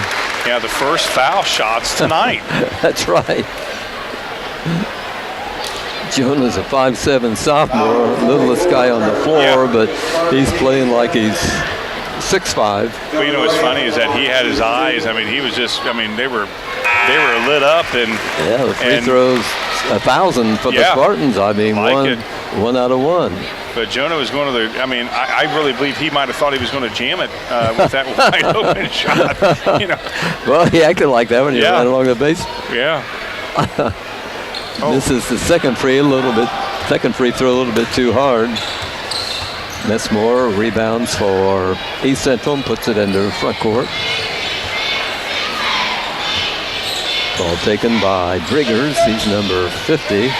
Speaker 2: Yeah, the first foul shots tonight.
Speaker 1: That's right. Jonah's a 5'7" sophomore, littlest guy on the floor, but he's playing like he's 6'5".
Speaker 2: Well, you know what's funny is that he had his eyes. I mean, he was just. I mean, they were lit up and.
Speaker 1: Yeah, the free throws 1,000 for the Spartans. I mean, one out of 1.
Speaker 2: But Jonah was going to the. I mean, I really believe he might have thought he was going to jam it with that wide open shot.
Speaker 1: Well, he acted like that when he ran along the base.
Speaker 2: Yeah.
Speaker 1: This is the second free throw a little bit too hard. Messmore rebounds for East Central and puts it into front court. Ball taken by Briggers. He's number 50.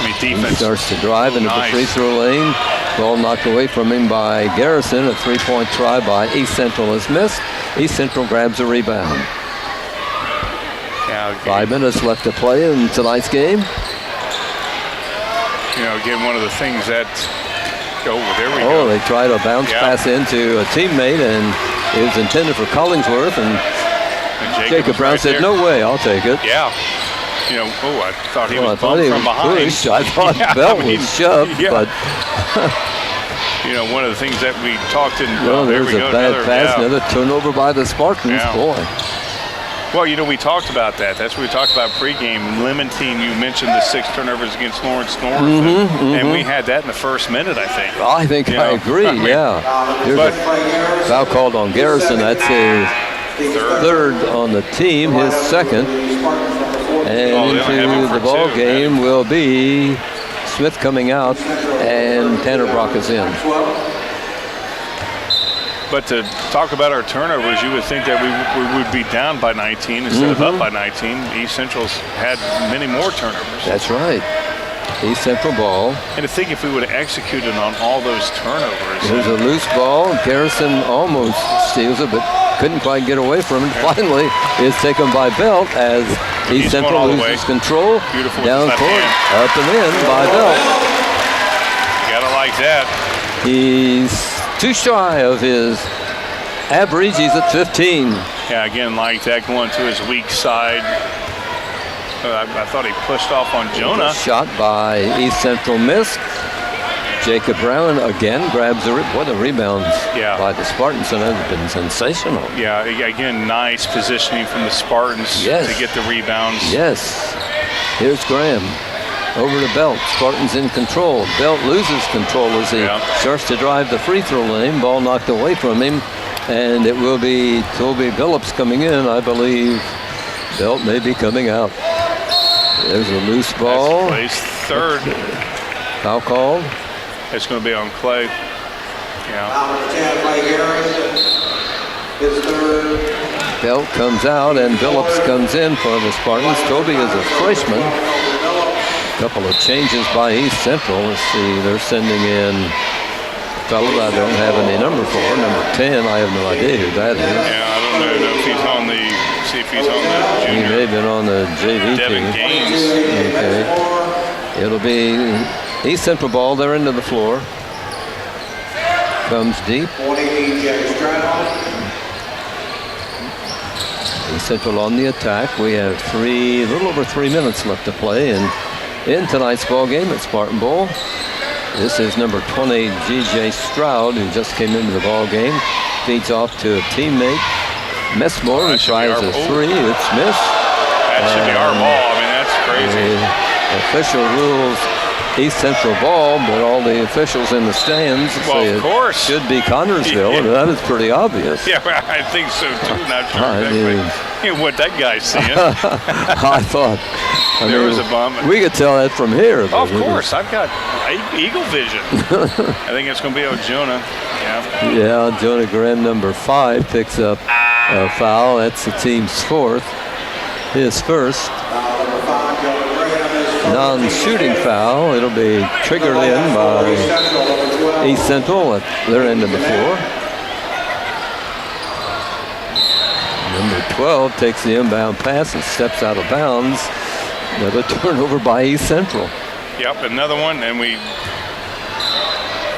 Speaker 2: I mean,
Speaker 1: He
Speaker 2: defense.
Speaker 1: starts to drive into
Speaker 2: Nice.
Speaker 1: the free throw lane. Ball knocked away from him by Garrison. A three-point try by East Central is missed. East Central grabs a rebound.
Speaker 2: Yeah,
Speaker 1: 5 minutes left to play in tonight's game.
Speaker 2: you know, again, one of the things that, oh, there we
Speaker 1: Oh,
Speaker 2: go.
Speaker 1: they tried a bounce
Speaker 2: Yeah.
Speaker 1: pass into a teammate, and it was intended for Collingsworth, and
Speaker 2: And
Speaker 1: Jacob
Speaker 2: was
Speaker 1: Brown
Speaker 2: right
Speaker 1: said,
Speaker 2: there.
Speaker 1: "No way, I'll take it."
Speaker 2: Yeah. You know, oh, I thought he
Speaker 1: Well, I
Speaker 2: was
Speaker 1: thought
Speaker 2: bumped
Speaker 1: he
Speaker 2: from
Speaker 1: was
Speaker 2: behind.
Speaker 1: pushed. I thought
Speaker 2: Yeah,
Speaker 1: Belt
Speaker 2: I mean,
Speaker 1: was shoved,
Speaker 2: yeah.
Speaker 1: but
Speaker 2: You know, one of the things that we talked in,
Speaker 1: well,
Speaker 2: there
Speaker 1: there's
Speaker 2: we
Speaker 1: a
Speaker 2: go,
Speaker 1: bad pass,
Speaker 2: yeah.
Speaker 1: another turnover by the Spartans.
Speaker 2: Yeah.
Speaker 1: Boy,
Speaker 2: Well, you know, we talked about that. That's what we talked about pregame, limiting. You mentioned the 6 turnovers against Lawrence North, and we had that in the first minute, I think.
Speaker 1: I think
Speaker 2: You
Speaker 1: I
Speaker 2: know,
Speaker 1: agree.
Speaker 2: I mean,
Speaker 1: Yeah, there's
Speaker 2: but-
Speaker 1: a foul called on Garrison. That's his third on the team, his second. And
Speaker 2: they only have him
Speaker 1: into
Speaker 2: for
Speaker 1: the ball
Speaker 2: two,
Speaker 1: game will be Smith coming out, and Tanner Brock is in.
Speaker 2: But to talk about our turnovers, you would think that we would be down by 19 instead of up by 19. East Central's had many more turnovers.
Speaker 1: That's right. East Central ball.
Speaker 2: And to think if we would have executed on all those turnovers.
Speaker 1: There's a loose ball. Garrison almost steals it, but couldn't quite get away from it. Finally, it's taken by Belt as East
Speaker 2: He's
Speaker 1: Central
Speaker 2: going all the
Speaker 1: loses
Speaker 2: way.
Speaker 1: control.
Speaker 2: Beautiful with
Speaker 1: Down
Speaker 2: his left
Speaker 1: court,
Speaker 2: hand.
Speaker 1: up and in by Belt.
Speaker 2: You gotta like that.
Speaker 1: He's too shy of his average. He's at 15.
Speaker 2: Yeah, again, like that, going to his weak side. I thought he pushed off on Jonah.
Speaker 1: Shot by East Central missed. Jacob Brown again grabs what a rebound
Speaker 2: Yeah.
Speaker 1: by the Spartans, and has been sensational.
Speaker 2: Yeah, again, nice positioning from the Spartans
Speaker 1: Yes.
Speaker 2: to get the rebounds.
Speaker 1: Yes. Here's Graham. Over to Belt. Spartans in control. Belt loses control as he
Speaker 2: Yeah.
Speaker 1: starts to drive the free throw lane. Ball knocked away from him. And it will be Toby Billups coming in. I believe Belt may be coming out. There's a loose ball.
Speaker 2: Plays third.
Speaker 1: Foul called.
Speaker 2: It's going to be on Clay. Yeah.
Speaker 4: His third.
Speaker 1: Belt comes out and Billups comes in for the Spartans. Toby is a freshman. A couple of changes by East Central. Let's see, they're sending in a fellow I don't have any number for. Number 10, I have no idea who that is.
Speaker 2: Yeah, I don't know if he's on the, see if he's on the
Speaker 1: He
Speaker 2: junior.
Speaker 1: may have been on the JV
Speaker 2: Devin
Speaker 1: team.
Speaker 2: Gaines.
Speaker 1: Okay. It'll be East Central ball. They're into the floor. Comes deep.
Speaker 4: 20 EJ Stroud.
Speaker 1: East Central on the attack. We have a little over 3 minutes left to play in tonight's ball game at Spartan Bowl. This is number 20, G.J. Stroud, who just came into the ball game. Feeds off to a teammate, Messmore, who
Speaker 2: That should be
Speaker 1: tries
Speaker 2: our
Speaker 1: a
Speaker 2: ball.
Speaker 1: three. It's missed.
Speaker 2: That should be our ball. I mean, that's crazy.
Speaker 1: The official rules East Central ball, but all the officials in the stands
Speaker 2: Well,
Speaker 1: say
Speaker 2: of
Speaker 1: it
Speaker 2: course.
Speaker 1: should be Connersville, and that is pretty obvious.
Speaker 2: Yeah, well, I think so too. Not sure
Speaker 1: I
Speaker 2: exactly
Speaker 1: mean-
Speaker 2: what that guy's seeing.
Speaker 1: I thought.
Speaker 2: There was a bump.
Speaker 1: We could tell that from here.
Speaker 2: Of course, I've got eagle vision. I think it's going to be Jonah. Yeah.
Speaker 1: Yeah, Jonah Graham, number 5, picks up a foul. That's the team's fourth. His first non-shooting foul. It'll be triggered in by East Central at their end of the floor. Number 12 takes the inbound pass and steps out of bounds. Another turnover by East Central.
Speaker 2: Yep, another one, and we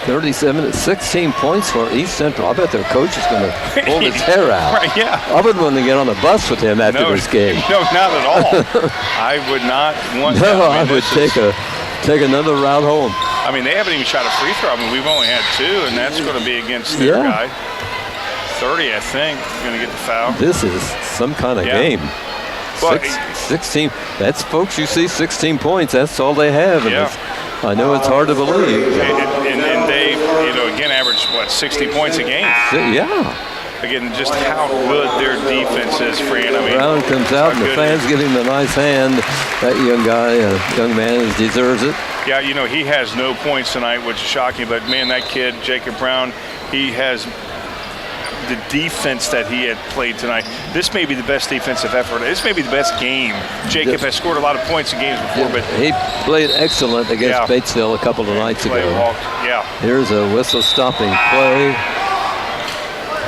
Speaker 1: 37 at 16 points for East Central. I bet their coach is going to pull his hair out.
Speaker 2: Right, yeah.
Speaker 1: I wouldn't want to get on the bus with him after this game.
Speaker 2: No, not at all. I would not want that.
Speaker 1: No, I
Speaker 2: mean,
Speaker 1: would
Speaker 2: this is-
Speaker 1: take another route home.
Speaker 2: I mean, they haven't even shot a free throw. I mean, we've only had 2, and that's going to be against their
Speaker 1: Yeah.
Speaker 2: guy. 30, I think, going to get the foul.
Speaker 1: This is some kind of
Speaker 2: Yeah.
Speaker 1: game.
Speaker 2: Well,
Speaker 1: 16. That's folks. You see 16 points. That's all they have. And
Speaker 2: Yeah.
Speaker 1: I know it's hard to believe.
Speaker 2: And they, again, average, 60 points a game.
Speaker 1: Yeah.
Speaker 2: Again, just how good their defense is, Fran. I mean,
Speaker 1: Brown comes out, and the
Speaker 2: good
Speaker 1: fans give him a nice hand. That young man deserves it.
Speaker 2: Yeah, he has no points tonight, which is shocking. But, man, that kid, Jacob Brown, he has the defense that he had played tonight. This may be the best defensive effort. This may be the best game. Jacob has scored a lot of points in games before, but
Speaker 1: he played excellent against Batesville a couple of nights ago. Here's a whistle stopping play.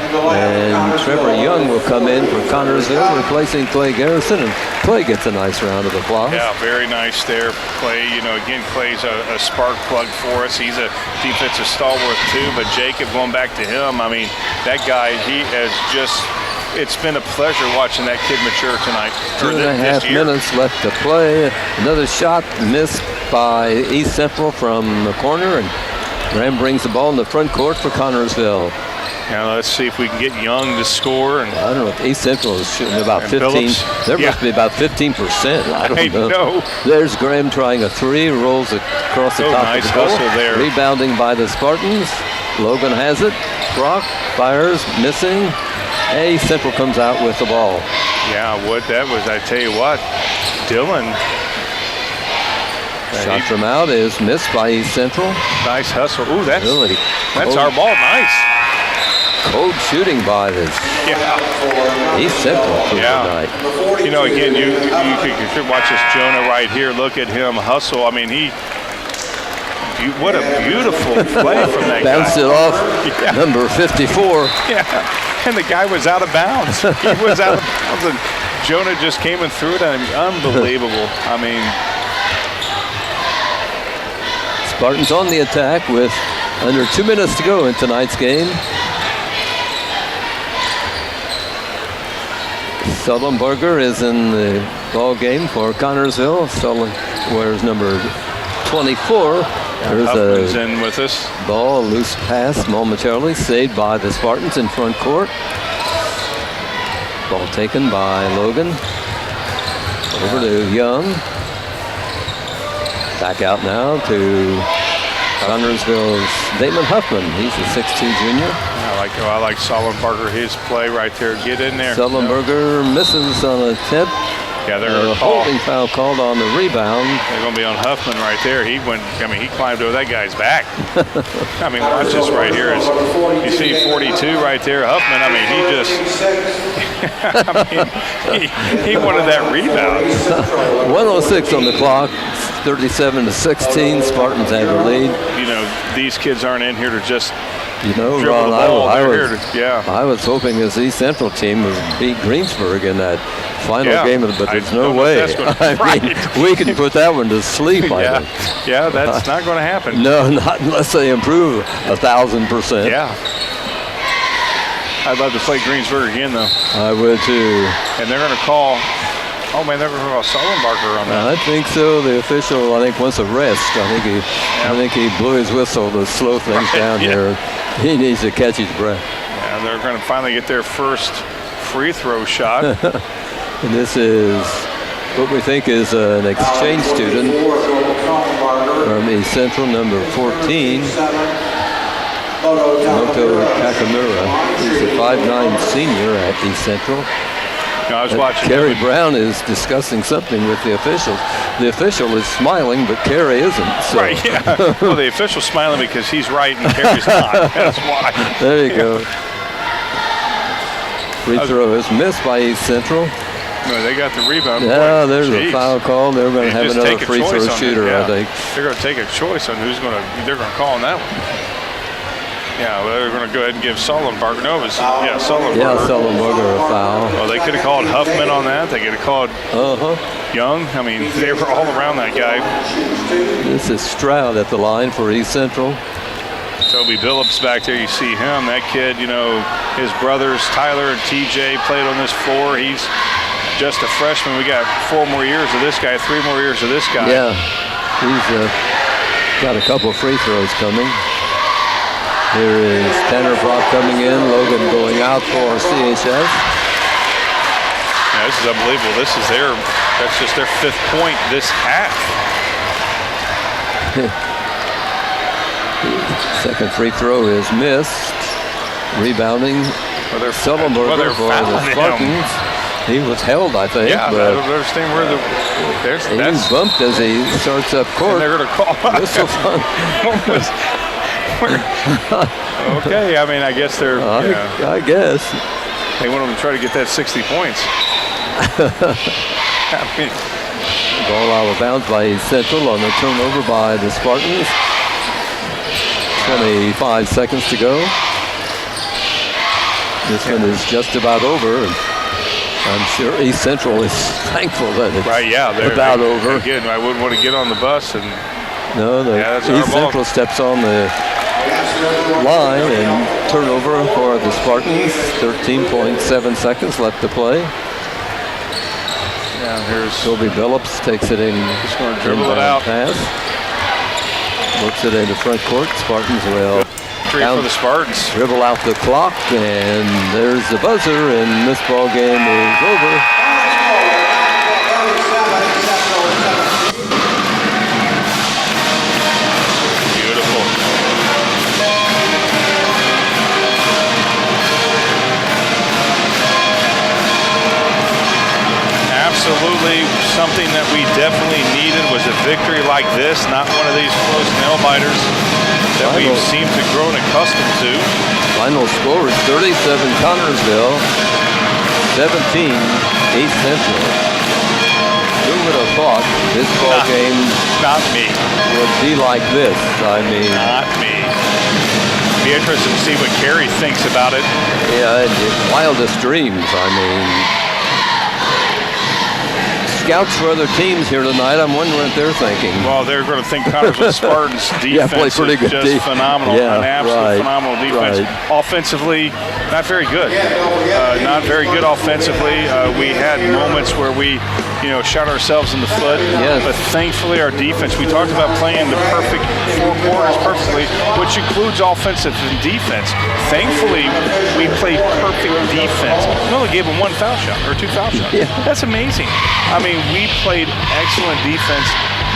Speaker 1: And Trevor Young will come in for Connorsville, replacing Clay Garrison, and Clay gets a nice round of applause.
Speaker 2: Yeah, very nice there, Clay. Again, Clay's a spark plug for us. He's a defensive stalwart too, but Jacob, going back to him, I mean, that guy, he has just, it's been a pleasure watching that kid mature tonight.
Speaker 1: 2.5 minutes left to play. Another shot missed by East Central from the corner, and Graham brings the ball in the front court for Connorsville.
Speaker 2: Now let's see if we can get Young to score. And
Speaker 1: I don't know if East Central is shooting about 15.
Speaker 2: Phillips.
Speaker 1: There must be about 15%. I don't know. There's Graham trying a three, rolls it across the top
Speaker 2: nice
Speaker 1: of the goal.
Speaker 2: hustle there.
Speaker 1: Rebounding by the Spartans. Logan has it. Brock fires, missing. East Central comes out with the ball.
Speaker 2: Yeah, what that was, I tell you what, Dylan.
Speaker 1: Shot from out is missed by East Central.
Speaker 2: Nice hustle. Ooh, that's
Speaker 1: cold,
Speaker 2: our ball. Nice.
Speaker 1: Cold shooting by this. East Central tonight.
Speaker 2: Again, you could watch this Jonah right here. Look at him hustle. I mean, what a beautiful play from that guy.
Speaker 1: Bounced it off number 54.
Speaker 2: Yeah, and the guy was out of bounds. He was out of bounds, and Jonah just came and threw it at him. Unbelievable. I mean,
Speaker 1: Spartans on the attack with under 2 minutes to go in tonight's game. Sullenberger is in the ball game for Connorsville. Sullen wears number 24. There's
Speaker 2: Huffman's in with us.
Speaker 1: Ball, loose pass momentarily saved by the Spartans in front court. Ball taken by Logan. Over to Young. Back out now to Connorsville's Damon Huffman. He's a 6'2 junior.
Speaker 2: I like Sullenberger, his play right there. Get in there.
Speaker 1: Sullenberger misses on a tip.
Speaker 2: Yeah, they're
Speaker 1: holding foul called on the rebound.
Speaker 2: They're going to be on Huffman right there. He climbed over that guy's back. I mean, watch this right here. You see 42 right there. Huffman, I mean, he wanted that rebound.
Speaker 1: 1:06 on the clock. 37-16. Spartans have the lead.
Speaker 2: These kids aren't in here to just
Speaker 1: Ron, I was hoping this East Central team would beat Greensburg in that final game, but there's no way. I mean, we can put that one to sleep. I think.
Speaker 2: Yeah, that's not going to happen.
Speaker 1: No, not unless they improve 1,000%.
Speaker 2: Yeah. I'd love to play Greensburg again, though.
Speaker 1: I would too.
Speaker 2: And they're going to call. Oh man, they're going to call Sullenberger on that.
Speaker 1: I think so. The official, I think, wants a rest. I think he blew his whistle to slow things down here. He needs to catch his breath.
Speaker 2: Yeah, they're going to finally get their first free throw shot.
Speaker 1: And this is what we think is an exchange student from East Central, number 14, Moto Takamura. He's a 5'9 senior at East Central.
Speaker 2: I was watching.
Speaker 1: Kerry Brown is discussing something with the officials. The official is smiling, but Kerry isn't. So.
Speaker 2: Right, yeah. Well, the official's smiling because he's right and Kerry's not. That's why.
Speaker 1: There you go. Free throw is missed by East Central.
Speaker 2: No, they got the rebound.
Speaker 1: Yeah, there's a foul call. They're going to have another free throw shooter, I think.
Speaker 2: They're going to take a choice on who's going to. They're going to call on that one. Yeah, well, they're going to go ahead and give Sullenberger. Sullenberger.
Speaker 1: Yeah, Sullenberger a foul.
Speaker 2: Well, they could have called Huffman on that. They could have called Young. I mean, they were all around that guy.
Speaker 1: This is Stroud at the line for East Central.
Speaker 2: Toby Billups back there. You see him. That kid, his brothers, Tyler and TJ, played on this floor. He's just a freshman. We got 4 more years of this guy, 3 more years of this guy.
Speaker 1: Yeah, he's got a couple of free throws coming. Here is Tanner Brock coming in, Logan going out for CHS.
Speaker 2: Yeah, this is unbelievable. That's just their 5th point this half.
Speaker 1: Second free throw is missed. Rebounding Sullenberger for the Spartans. He was held, I think.
Speaker 2: Yeah,
Speaker 1: but
Speaker 2: I don't understand where
Speaker 1: he's bumped as he starts up court.
Speaker 2: And they're going to call
Speaker 1: whistle fun.
Speaker 2: Okay, I mean, I guess they're.
Speaker 1: I guess.
Speaker 2: They want them to try to get that 60 points. I mean,
Speaker 1: ball out of bounds by East Central on the turnover by the Spartans. 25 seconds to go. This one is just about over. I'm sure East Central is thankful that it's about over.
Speaker 2: Again, I wouldn't want to get on the bus and.
Speaker 1: No, East Central steps on the line and turnover for the Spartans. 13.7 seconds left to play.
Speaker 2: Yeah, here's
Speaker 1: Toby Billups takes it in.
Speaker 2: Just going to dribble it out.
Speaker 1: Pass. Looks it into front court. Spartans will.
Speaker 2: Three for the Spartans.
Speaker 1: Dribble out the clock, and there's the buzzer, and this ball game is over.
Speaker 2: Beautiful. Absolutely, something that we definitely needed was a victory like this, not one of these close nail biters that we've seemed to grown accustomed to.
Speaker 1: Final score is 37 Connersville, 17 East Central. Who would have thought this ball game would be like this? I mean,
Speaker 2: not me. Be interested to see what Kerry thinks about it.
Speaker 1: Yeah, wildest dreams. I mean, scouts for other teams here tonight. I'm wondering what they're thinking.
Speaker 2: Well, they're going to think Connersville Spartans defense is just phenomenal. An absolute phenomenal defense. Offensively, not very good. Not very good offensively. We had moments where we, shot ourselves in the foot.
Speaker 1: Yes.
Speaker 2: But thankfully, our defense, we talked about playing the perfect 4 quarters perfectly, which includes offensive and defense. Thankfully, we played perfect defense. We only gave them 1 foul shot or 2 foul shots.
Speaker 1: Yeah.
Speaker 2: That's amazing. I mean, we played excellent defense.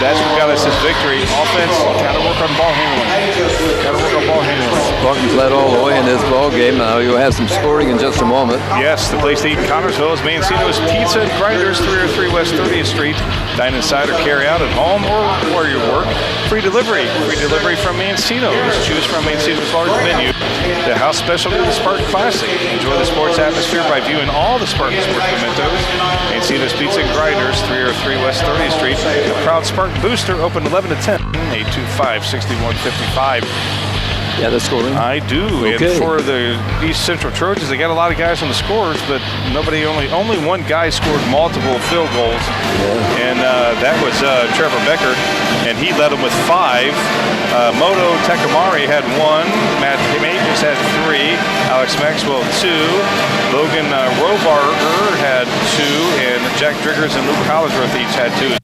Speaker 2: That's what got us this victory. Offense, got to work on ball handling.
Speaker 1: Spartans led all the way in this ball game. Now you'll have some scoring in just a moment.
Speaker 2: Yes, the place to eat in Connersville is Mancino's Pizza and Grinders, 303 West 30th Street. Dine inside or carry out at home or where you work. Free delivery from Mancino's. Choose from Mancino's large menu. The house specialty of the Spartan Classic. Enjoy the sports atmosphere by viewing all the Spartan sports mementos. Mancino's Pizza and Grinders, 303 West 30th Street. A proud Spartan booster, open 11 to 10, 825-6155.
Speaker 1: Yeah, the scoring.
Speaker 2: I do.
Speaker 1: Okay.
Speaker 2: And for the East Central Trojans, they got a lot of guys on the scores, but only one guy scored multiple field goals, and that was Trevor Becker, and he led them with 5. Moto Tekamari had 1. Matt Majors had 3. Alex Maxwell 2. Logan Robarger had 2, and Jack Driggers and Luke Collinsworth each had 2.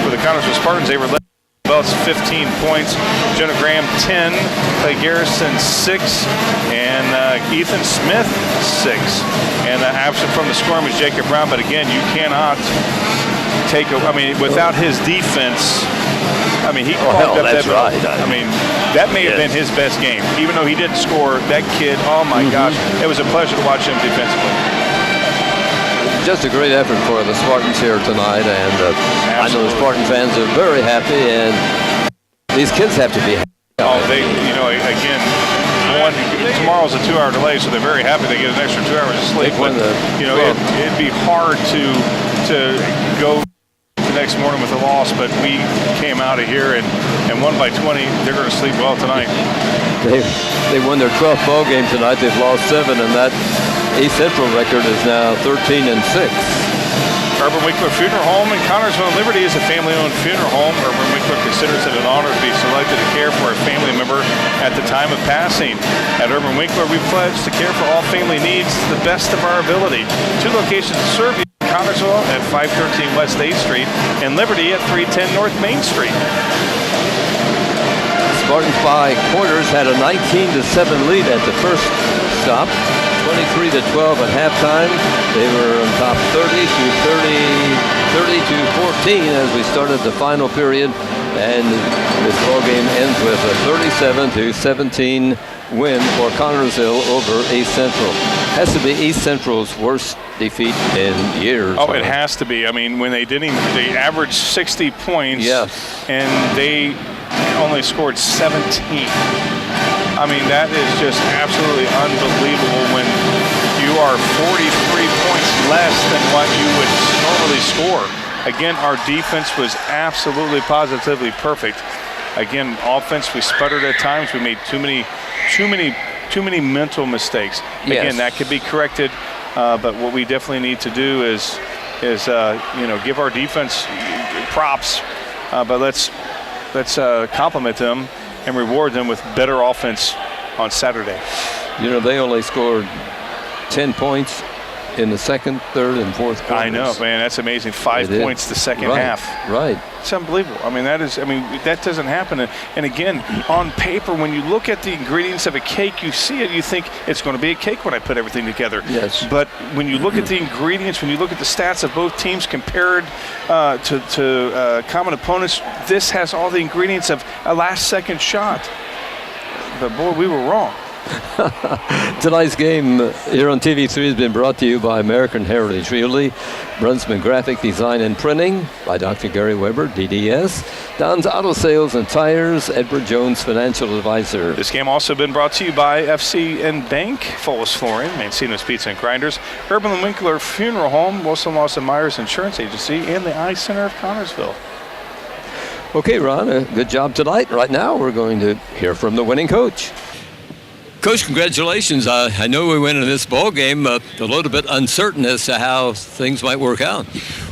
Speaker 2: For the Connersville Spartans, they were led. Belts 15 points, Jenna Graham 10, Clay Garrison 6, and Ethan Smith 6. And absent from the scoring was Jacob Brown, but again, you cannot without his defense, he clogged up that.
Speaker 1: Right.
Speaker 2: That may have been his best game. Even though he didn't score, that kid, oh my gosh, it was a pleasure to watch him defensively.
Speaker 1: Just a great effort for the Spartans here tonight, and I know the Spartan fans are very happy, and these kids have to be happy.
Speaker 2: Oh, again, tomorrow's a 2-hour delay, so they're very happy they get an extra 2 hours of sleep. But it'd be hard to go the next morning with a loss, but we came out of here and won by 20. They're going to sleep well tonight.
Speaker 1: They won their 12th ball game tonight. They've lost 7, and that East Central record is now 13-6.
Speaker 2: Urban Winkler Funeral Home in Connersville and Liberty is a family-owned funeral home. Urban Winkler considers it an honor to be selected to care for a family member at the time of passing. At Urban Winkler, we pledge to care for all family needs to the best of our ability. 2 locations to serve you: Connersville at 513 West 8th Street and Liberty at 310 North Main Street.
Speaker 1: Spartans by quarters had a 19-7 lead at the first stop. 23-12 at halftime. They were on top 30-14 as we started the final period, and this ball game ends with a 37-17 win for Connersville over East Central. Has to be East Central's worst defeat in years.
Speaker 2: Oh, it has to be. When they averaged 60 points, and they only scored 17. I mean, that is just absolutely unbelievable when you are 43 points less than what you would normally score. Again, our defense was absolutely positively perfect. Again, offense, we sputtered at times. We made too many mental mistakes.
Speaker 1: Yes.
Speaker 2: Again, that could be corrected, but what we definitely need to do is give our defense props, but let's compliment them and reward them with better offense on Saturday.
Speaker 1: They only scored 10 points in the second, third, and fourth quarters.
Speaker 2: I know, man, that's amazing. 5 points the second half.
Speaker 1: Right.
Speaker 2: It's unbelievable. That doesn't happen. And again, on paper, when you look at the ingredients of a cake, you see it, you think it's going to be a cake when I put everything together.
Speaker 1: Yes.
Speaker 2: But when you look at the ingredients, when you look at the stats of both teams compared to common opponents, this has all the ingredients of a last-second shot. But, boy, we were wrong.
Speaker 1: Tonight's game here on TV3 has been brought to you by American Heritage Realty, Brunsman Graphic Design and Printing, by Dr. Gary Weber, DDS, Don's Auto Sales and Tires, Edward Jones Financial Advisor.
Speaker 2: This game also been brought to you by FC and Bank, Follis Flooring, Mancino's Pizza and Grinders, Urban and Winkler Funeral Home, Wilson Lawson Myers Insurance Agency, and the Eye Center of Connorsville.
Speaker 1: Okay, Ron, a good job tonight. Right now, we're going to hear from the winning coach. Coach, congratulations. I know we went into this ball game a little bit uncertain as to how things might work out.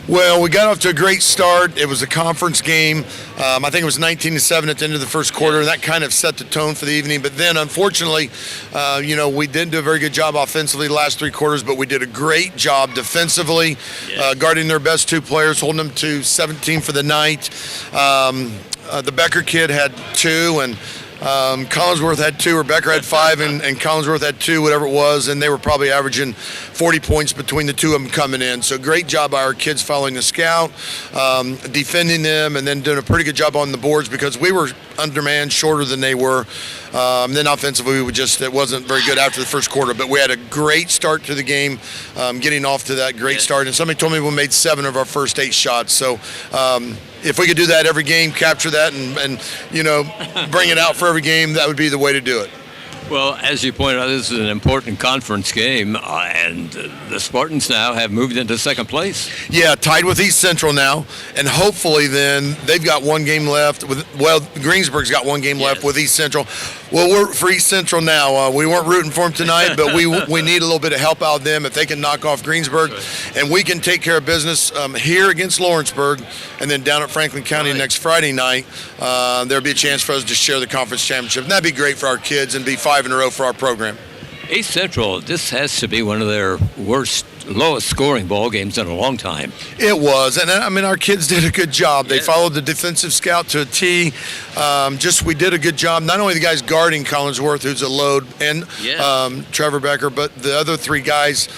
Speaker 3: Well, we got off to a great start. It was a conference game. I think it was 19-7 at the end of the first quarter, and that kind of set the tone for the evening. But then, unfortunately, we didn't do a very good job offensively the last 3 quarters, but we did a great job defensively, guarding their best 2 players, holding them to 17 for the night. The Becker kid had 2, and Collinsworth had 2, or Becker had 5, and Collinsworth had 2, whatever it was, and they were probably averaging 40 points between the 2 of them coming in. So great job by our kids following the scout, defending them, and then doing a pretty good job on the boards because we were undermanned, shorter than they were. Then offensively, it wasn't very good after the first quarter, but we had a great start to the game, getting off to that great start. And somebody told me we made 7 of our first 8 shots. So if we could do that every game, capture that, and bring it out for every game, that would be the way to do it.
Speaker 1: Well, as you pointed out, this is an important conference game, and the Spartans now have moved into second place. Yeah,
Speaker 3: tied with East Central now, and hopefully then they've got 1 game left. Greensburg's got 1 game left with East Central. Well, we're for East Central now. We weren't rooting for them tonight, but we need a little bit of help out of them if they can knock off Greensburg, and we can take care of business here against Lawrenceburg, and then down at Franklin County next Friday night. There'll be a chance for us to share the conference championship, and that'd be great for our kids and be 5 in a row for our program.
Speaker 1: East Central, this has to be one of their lowest scoring ball games in a long time.
Speaker 3: It was, and our kids did a good job. They followed the defensive scout to a T. We did a good job. Not only the guys guarding Collinsworth, who's a load, and Trevor Becker, but the other 3 guys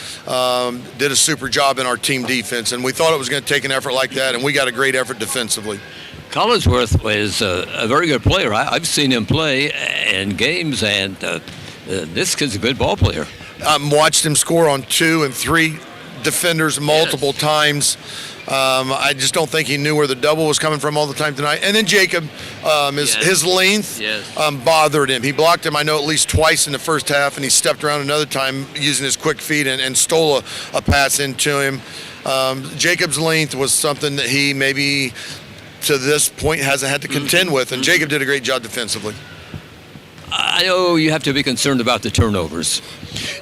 Speaker 3: did a super job in our team defense, and we thought it was going to take an effort like that, and we got a great effort defensively.
Speaker 1: Collinsworth is a very good player. I've seen him play in games, and this kid's a good ball player.
Speaker 3: Watched him score on 2 and 3 defenders multiple times. I just don't think he knew where the double was coming from all the time tonight. And then Jacob, his length bothered him. He blocked him, I know, at least twice in the first half, and he stepped around another time using his quick feet and stole a pass into him. Jacob's length was something that he maybe to this point hasn't had to contend with, and Jacob did a great job defensively.
Speaker 1: I know you have to be concerned about the turnovers.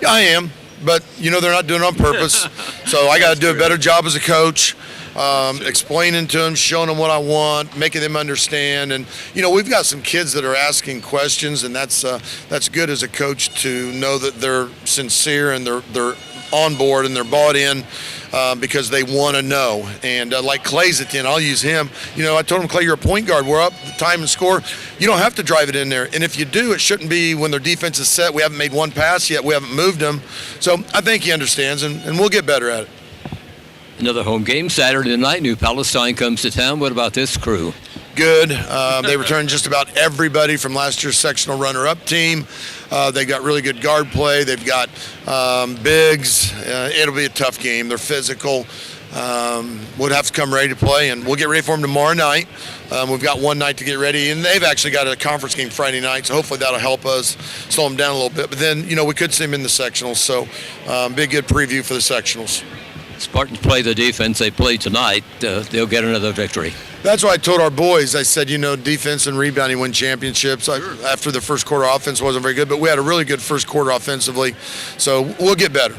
Speaker 3: Yeah, I am, but they're not doing it on purpose. So I got to do a better job as a coach, explaining to them, showing them what I want, making them understand. And we've got some kids that are asking questions, and that's good as a coach to know that they're sincere and they're on board and they're bought in. Because they want to know. And like Clay's at the end, I'll use him. I told him, Clay, you're a point guard. We're up the time and score. You don't have to drive it in there. And if you do, it shouldn't be when their defense is set. We haven't made 1 pass yet. We haven't moved them. So I think he understands, and we'll get better at it.
Speaker 1: Another home game Saturday night. New Palestine comes to town. What about this crew?
Speaker 3: Good. They returned just about everybody from last year's sectional runner-up team. They got really good guard play. They've got bigs. It'll be a tough game. They're physical. would have to come ready to play, and we'll get ready for them tomorrow night. We've got one night to get ready, and they've actually got a conference game Friday night, so hopefully that'll help us slow them down a little bit. But then, we could see them in the sectionals, so be a good preview for the sectionals.
Speaker 1: Spartans play the defense they play tonight. They'll get another victory.
Speaker 3: That's what I told our boys. I said, defense and rebounding win championships. After the first quarter offense wasn't very good, but we had a really good first quarter offensively, so we'll get better.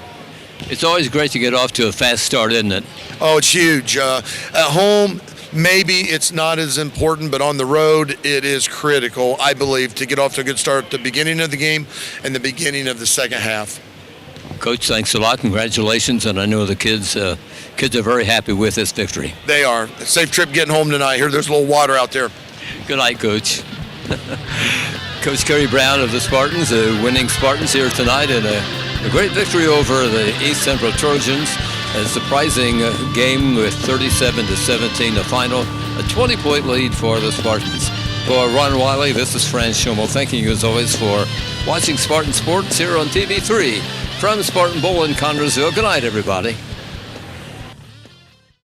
Speaker 1: It's always great to get off to a fast start, isn't it?
Speaker 3: Oh, it's huge. At home, maybe it's not as important, but on the road, it is critical, I believe, to get off to a good start at the beginning of the game and the beginning of the second half.
Speaker 1: Coach, thanks a lot. Congratulations, and I know the kids are very happy with this victory.
Speaker 3: They are. Safe trip getting home tonight. Here, there's a little water out there.
Speaker 1: Good night, Coach. Coach Kerry Brown of the Spartans, winning Spartans here tonight in a great victory over the East Central Trojans. A surprising game with 37-17 the final. A 20-point lead for the Spartans. For Ron Wiley, this is Franz Schummel. Thanking you as always for watching Spartan Sports here on TV3 from Spartan Bowl in Connersville. Good night, everybody.